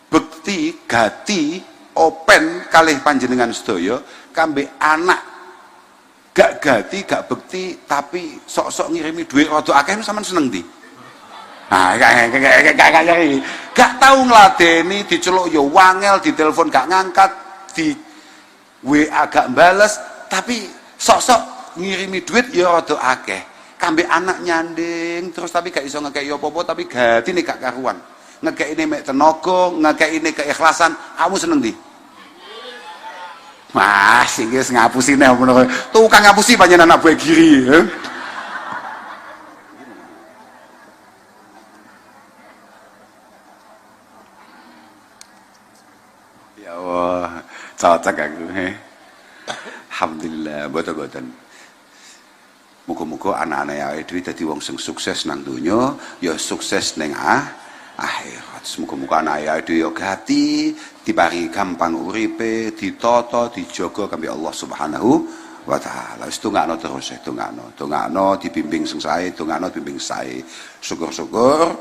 bekti gati open kalih panjenengan sedaya kambe anak gak gati gak bekti tapi sok-sok ngirimi duit rada akeh sampean seneng ndi? Nah, gak tahu ngladeni, diceluk ya wangel, ditelepon gak ngangkat, di WA gak bales, tapi sok-sok ngirimi duit ya rada akeh. Kambe anak nyanding terus tapi gak iso ngekeki apa-apa, tapi gatine gak karuan. Ngekekine mek tenaga, ngekekine keikhlasan, kamu seneng ndi? Mas, iki wis ngapusine ngono. Tukang ngapusi panjenengan anak buah giri, ya. Ya Allah, cocok aku. Alhamdulillah, boten-boten. Muga-muga anak-anak awake dhewe dadi wong sing sukses nang donya, ya sukses ning akhirat. Muga-muga anak awake dhewe ya gati, diparingi gampang uripe, ditata, dijaga kangge Allah Subhanahu wa taala. Wis tungakno terus, tungakno dibimbing sing sae, tungakno bimbing sae. Syukur-syukur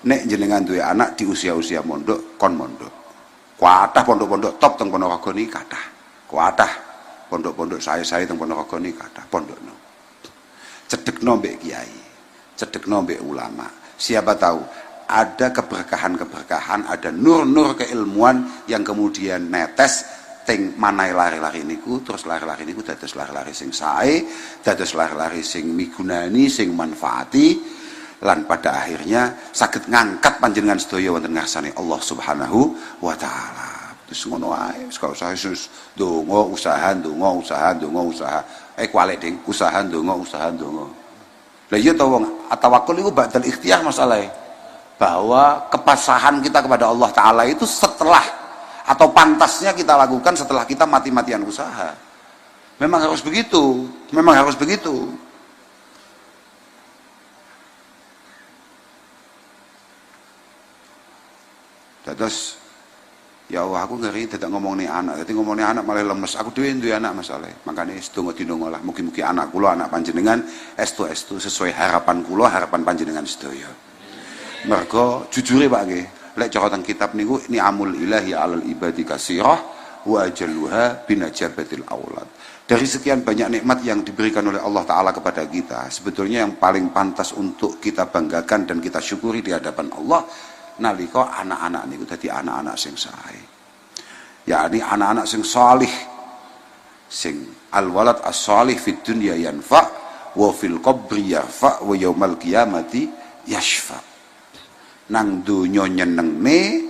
nek jenengan duwe anak di usia-usia mondok kon mondok. Kuatah pondok-pondok top teng Ponorogo niki kathah. Kuatah pondok-pondok sae-sae teng Ponorogo niki kathah pondokno. Cedekno mbek kiai, cedekno mbek ulama. Siapa tahu ada keberkahan-keberkahan, ada nur-nur keilmuan yang kemudian netes teng manai lari-lari niku, terus lari-lari niku dados lari-lari sing sae, dados lari-lari sing migunani, sing manfaati, lan pada akhirnya saged ngangkat panjenengan sedaya wonten ngarsane Allah Subhanahu wa taala. Terus ngono ae, gak usah donga usaha. Kualik ding, usaha donga. Lah iya to wong, tawakkul iku ba'dal ikhtiar masalahnya. Bahwa kepasahan kita kepada Allah Ta'ala itu setelah atau pantasnya kita lakukan setelah kita mati-matian usaha. Memang harus begitu. Terus ya Allah aku ngeri tidak ngomong nih anak, jadi ngomong nih anak malah lemes. Aku duwe anak masalah. Makanya sedonga dinonga lah. Mugi-mugi anak kula, anak panjenengan estu sesuai harapan kula, harapan panjenengan sedaya. Mergo jujure Pak nggih, lek cara teng kitab niku ini amul ilahi alal ibadi kasirah wa ajalluha binajabatil aulad. Dari sekian banyak nikmat yang diberikan oleh Allah Ta'ala kepada kita, sebetulnya yang paling pantas untuk kita banggakan dan kita syukuri di hadapan Allah nalika anak-anak niku dadi anak-anak sing sae. Yakni anak-anak sing salih, sing alwalad as-salih fid dunya yanfa wa fil qabri yarfa wa yaumal qiyamati yashfa. Nang donya nyenengne,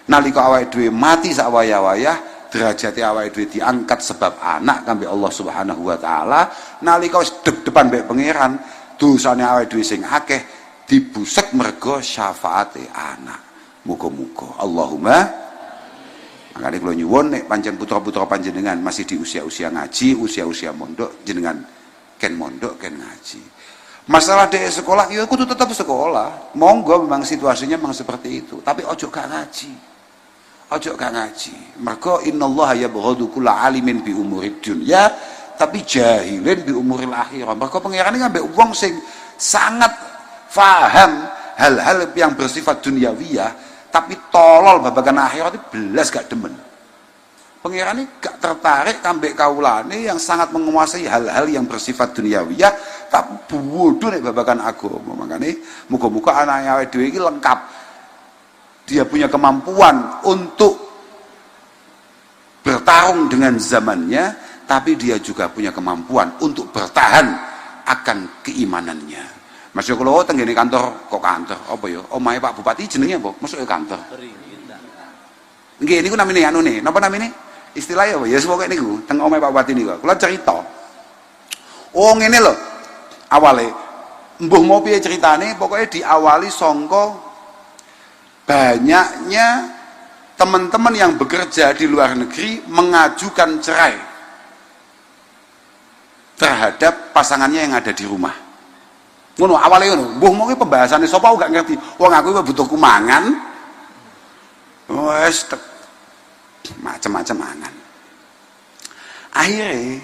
nalika awake dhewe mati sak wayah-wayah, derajate awake dhewe diangkat sebab anak kangge Allah Subhanahu wa taala. Nalika wis deg-depan mbek pangeran, dosane awake dhewe sing akeh dibusek mergo syafaate anak. Muga-muga Allahumma. Makane kula nyuwun nek pancen putra-putra panjenengan masih di usia-usia ngaji, usia-usia mondok, jenengan ken mondok ken ngaji. Masalah di sekolah, ya kudu tetap sekolah. Monggo memang situasinya memang seperti itu. Tapi ojo gak ngaji. Mergo innallaha yabghadu kulla alimin bi umurid dunya, tapi jahilin bi umuril akhirah. Mergo pangeran iki ambek wong sing sangat faham hal-hal yang bersifat duniawiyah, tapi tolol babagan akhirat itu belas gak demen. Pangeran ini gak tertarik kambek kaulane yang sangat menguasai hal-hal yang bersifat duniawiyah, tapi bodoh nek babagan agama. Makanya muga-muga anaknya awake dhewe iki lengkap. Dia punya kemampuan untuk bertarung dengan zamannya, tapi dia juga punya kemampuan untuk bertahan akan keimanannya. Mas yo kula tenggene kantor, kok kantor apa ya? Omahe Pak Bupati jenenge apa? Masuk kantor. Nggih niku namine anune, napa namine? Istilahnya apa? Ya semoga niku teng omahe Pak Bupati niku. Kula cerita. Oh ngene lho. Awale mbuh mau piye ceritane, pokoknya diawali sangka banyaknya teman-teman yang bekerja di luar negeri mengajukan cerai terhadap pasangannya yang ada di rumah. Ngono awale ngono. Mbuh mau ki pembahasannya sapa gak ngerti. Wong aku butuh kumangan. Wes macam-macam mangan. Akhirnya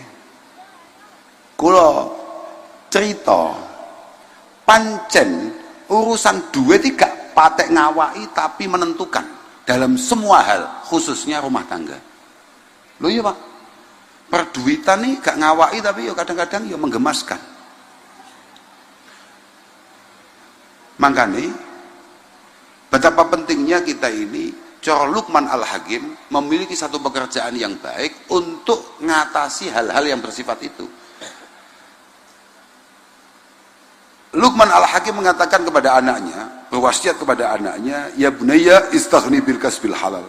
kula cerita pancen urusan duit tidak patek ngawai tapi menentukan dalam semua hal, khususnya rumah tangga. Loh iya Pak, perduitan nih gak ngawai tapi yo kadang-kadang yo menggemaskan. Makanya betapa pentingnya kita ini, cara Luqman Al-Hakim memiliki satu pekerjaan yang baik untuk mengatasi hal-hal yang bersifat itu. Luqman Al-Hakim mengatakan kepada anaknya, berwasiat kepada anaknya, ya bunayya istaghni bil kasbil halal.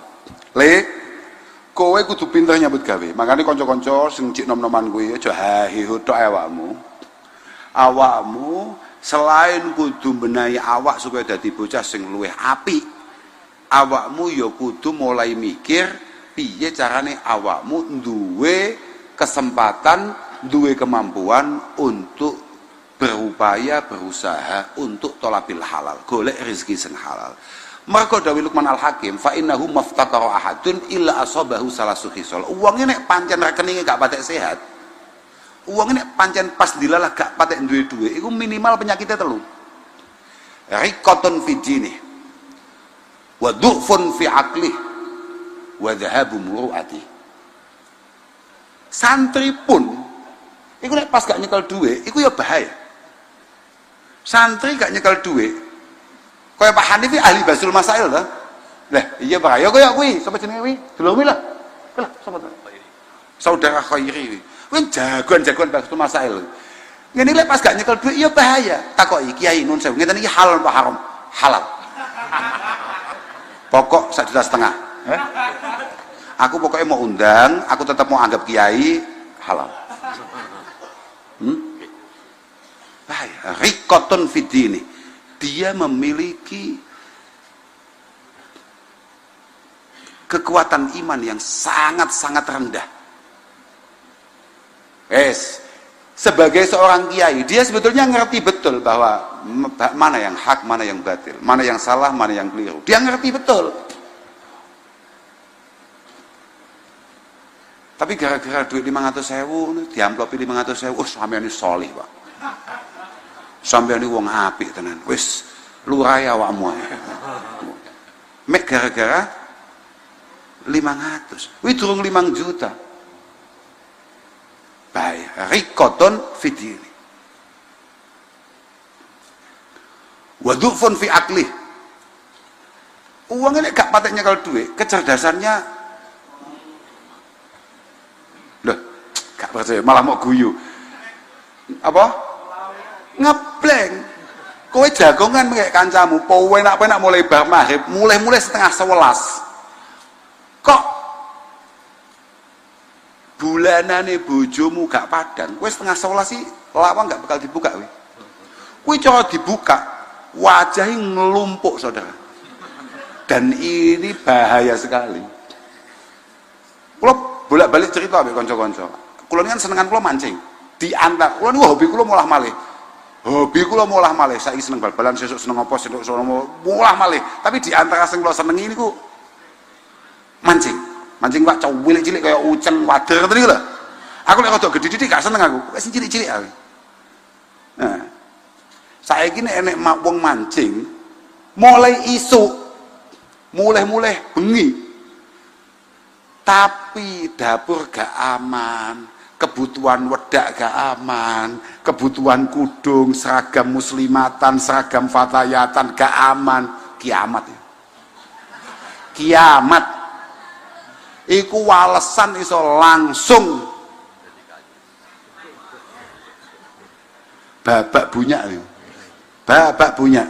Le, kowe kudu pinter nyambut gawe. Makanya kanca-kanca sing cik nom-noman kuwi aja hahihu tok awakmu. Awakmu selain kudu benahi awak supaya dadi bocah sing luwih apik, awakmu ya kudu mulai mikir piye carane awakmu duwe kesempatan, duwe kemampuan untuk berupaya, berusaha untuk tolabil halal, golek rezeki sing halal. Mergo dawuh Luqman Al-Hakim, fa innahu maftakara ahadun illa asabahu salasu khisal. Uangnya nek pancen rekeninge gak patek sehat, uangnya nek pancen pas dilalah gak patek duwe-duwe, iku minimal penyakitnya telu. Riqatun fi dinih, wa du'fun fi aqlih, wa dhahabu muru'ati. Santri pun iku nek pas gak nyekel duwe, iku ya bahaya. Santri gak nyekel duit, kaya Pak Hanifi ahli basul masail lah. Lah iya bahaya kaya kuwi, sapa jenenge kuwi? Delumi lah. Lah sapa to? Saudara Khairi. Kuwi jagoan-jagoan basul masail. Ngene lek pas gak nyekel duit iya bahaya. Takoki Kiai nun sewu, ngeten iki halal apa haram? Halal. Pokok 1,5 juta. Aku pokoknya mau undang, aku tetap mau anggap Kiai halal. Bahaya. Riqatun fid dini, dia memiliki kekuatan iman yang sangat-sangat rendah. Sebagai seorang kiai, dia sebetulnya ngerti betul bahwa mana yang hak, mana yang batil, mana yang salah, mana yang keliru. Dia ngerti betul. Tapi gara-gara duit 500.000 diamplopi 500.000, sampeyan ini solih Pak, sampeyan ini wong apik tenan, wis lurai awakmu ae. Mek gara-gara 500, wih durung 5 juta. Bahaya. Riqatun fidini, wa du'fun fi aqlih. Uangnya gak patek nyekel duit, kecerdasannya gak percaya, malah mau guyu. Apa? Ngebleng. Kowe jagongan kayak kancamu, powe nak mulai bar maghrib, mulai 10:30. Kok bulanane bojomu gak padang, kowe 10:30 sih lawang gak bakal dibuka kowe. Kowe cara dibuka, wajahnya ngelumpuk saudara. Dan ini bahaya sekali. Kulo bolak-balik cerita ambek kanca-kanca. Kulo kan senengan kulo mancing. Di antar kulo niku hobi kulo molah malih. Hobi kulo molah malih. Saiki seneng bal-balan, sesuk seneng apa, sesuk sono molah malih. Tapi di antara sing kulo senengi niku mancing. Mancing Pak cilik-cilik kaya uceng, wader ngoten niku lho. Aku lek rada gedhe-gedhe gak seneng aku. Wis cilik-cilik ae. Nah. Saiki nek enek wong mancing mulai isuk, mulai bengi. Tapi dapur gak aman, kebutuhan wedak gak aman, kebutuhan kudung, seragam muslimatan, seragam fatayatan gak aman. Kiamat ya. Kiamat. Iku walesan iso langsung babak bunyak ya. Babak bunyak.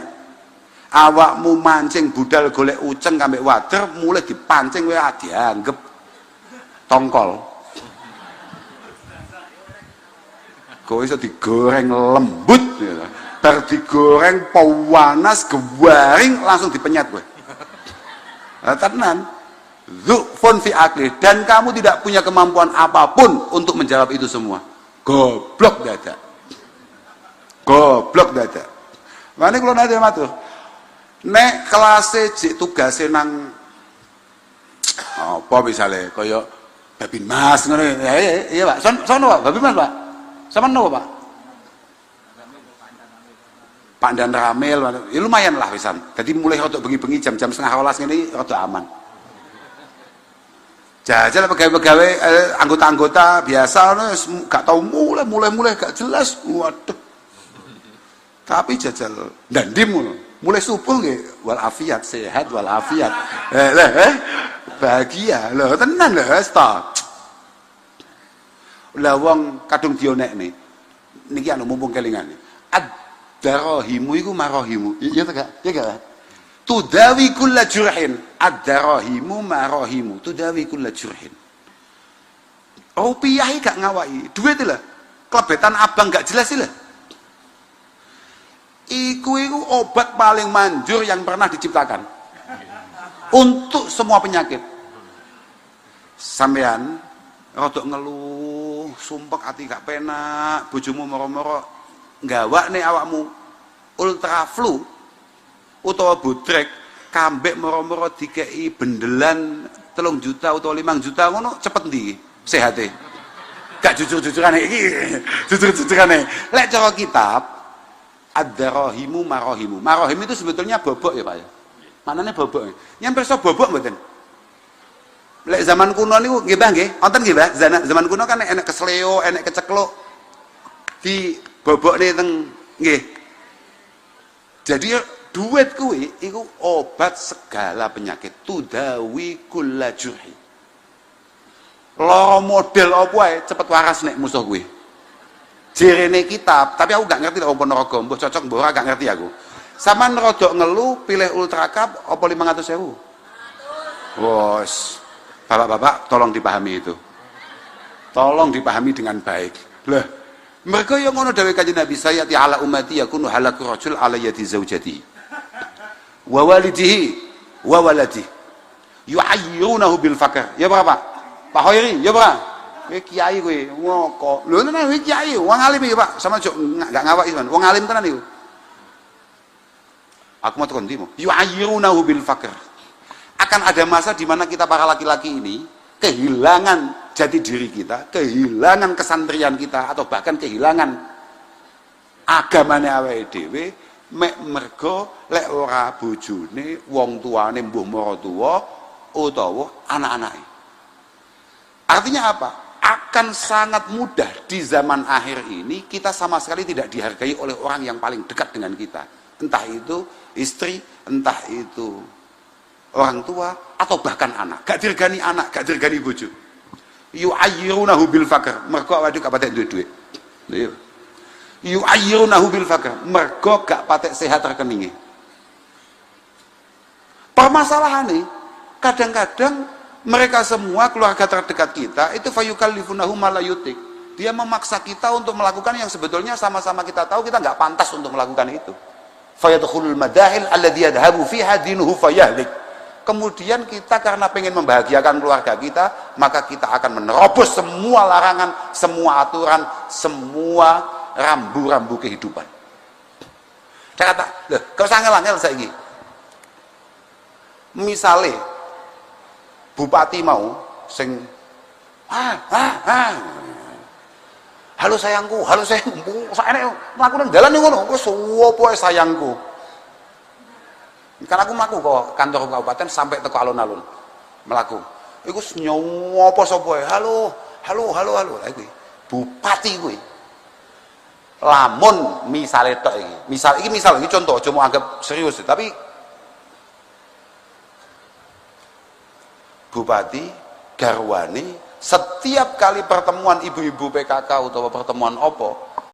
Awakmu mancing budal golek uceng ambek wader, mulai dipancing wae dianggep tongkol. Kowe iso digoreng lembut ya. Bar digoreng panas gewaring langsung dipenyet kowe. Nah, tenan. Dzufun fi aqli, dan kamu tidak punya kemampuan apapun untuk menjawab itu semua. Goblok dadak. Goblok dadak. Mane kula nate matur. Nek kelase jek tugase nang apa misale kaya Babin Mas ngono ya, iya Pak. Sono Pak, Babin Mas Pak. Sampeyan napa Pak? Pak Dan Ramil, ya lumayan lah wisan. Jadi mulai rodok bengi-bengi jam-jam setengah 12 ini rodok aman. Jajal pegawai-pegawai anggota-anggota biasa gak tahu mulai gak jelas. Waduh. Tapi jajal dandim mulai subuh nggih walafiat sehat walafiat. Bahagia lho tenan lho sta. Lah wong kadung dionek niki anu mumpung kelingan. Ad-darahimu iku marahimu. Iya ta gak? Ya gak? Tudawi kulla jurhin. Ad-darahimu marahimu. Tudawi kulla jurhin. Rupiah gak ngawai. Duit lho. Klebetan abang gak jelas lho. Iku obat paling manjur yang pernah diciptakan. Untuk semua penyakit. Sampean rodok ngeluh, sumpek ati gak penak, bojomu moro-moro nggawak nih awakmu ultra flu utawa budrek kambek moro-moro dikei bendelan 3 juta utawa 5 juta ngono cepet ndi sehate gak jujur-jujurane iki jujur-jujurane lek cara kitab ad-darahimu marahimu marahim itu sebetulnya bobok ya Pak ya maknanya bobok yang perso bobok mboten lek zaman kuno niku nggih Mbah nggih wonten nggih Mbah zaman kuno kan enek kesleo enek kecekluk di bobok nih teng nggih. Jadi duit kuwi iku obat segala penyakit. Tudawi kulla juhi. Lara model apa ae cepet waras nek musuh kuwi. Jerene kitab, tapi aku gak ngerti lho apa neraka, mbah cocok mbah ora gak ngerti aku. Saman rodok ngeluh pilih Ultra Cup apa 500.000? Wos. Bapak-bapak tolong dipahami itu. Tolong dipahami dengan baik. Lah mereka yang ngono dawuh Kanjeng Nabi sayati ala ummati yakunu halaku rajul ala yadi zaujati wa walidihi wa waladihi yu'ayyirunahu bil fakr. Ya Pak Pak Hoiri, ya Pak. Kowe kiai kowe ngoko. Lho tenan kowe kiai, wong alim iki Pak, sama jok gak ngawaki man. Wong alim tenan iku. Aku mau tekan ndi mo? Yu'ayyirunahu bil fakr. Akan ada masa di mana kita para laki-laki ini kehilangan jati diri kita, kehilangan kesantrian kita, atau bahkan kehilangan agamane awake dhewe mek mergo lek ora bojone, wong tuane mbuh maratuwa utawa anak-anake. Artinya apa? Akan sangat mudah di zaman akhir ini kita sama sekali tidak dihargai oleh orang yang paling dekat dengan kita. Entah itu istri, entah itu orang tua, atau bahkan anak. Gak dirgani anak, gak dirgani bojo. Yu'ayyirunahu bil fakr. Mergo awake gak patek duwe duit. Yu'ayyirunahu bil fakr. Mergo gak patek sehat rekeninge. Permasalahannya kadang-kadang mereka semua keluarga terdekat kita itu fayukallifunahu ma la yutik. Dia memaksa kita untuk melakukan yang sebetulnya sama-sama kita tahu kita nggak pantas untuk melakukan itu. Fayadkhulul madahil alladhi yadhhabu fiha dinuhu fayahlik. Kemudian kita karena pengen membahagiakan keluarga kita, maka kita akan menerobos semua larangan, semua aturan, semua rambu-rambu kehidupan. Saya kata, loh, kau sangel-angel saiki. Misale bupati mau sing halo sayangku, saene mlaku nang dalan ngono, wis opo sayangku. Kan aku mlaku kok kantor kabupaten sampai teko alun-alun. Mlaku. Iku nyowo sapa halo. Lah kuwi bupati kuwi. Lamun misale tok iki. Misal iki contoh aja mau anggap serius, tapi bupati garwane setiap kali pertemuan ibu-ibu PKK atau pertemuan opo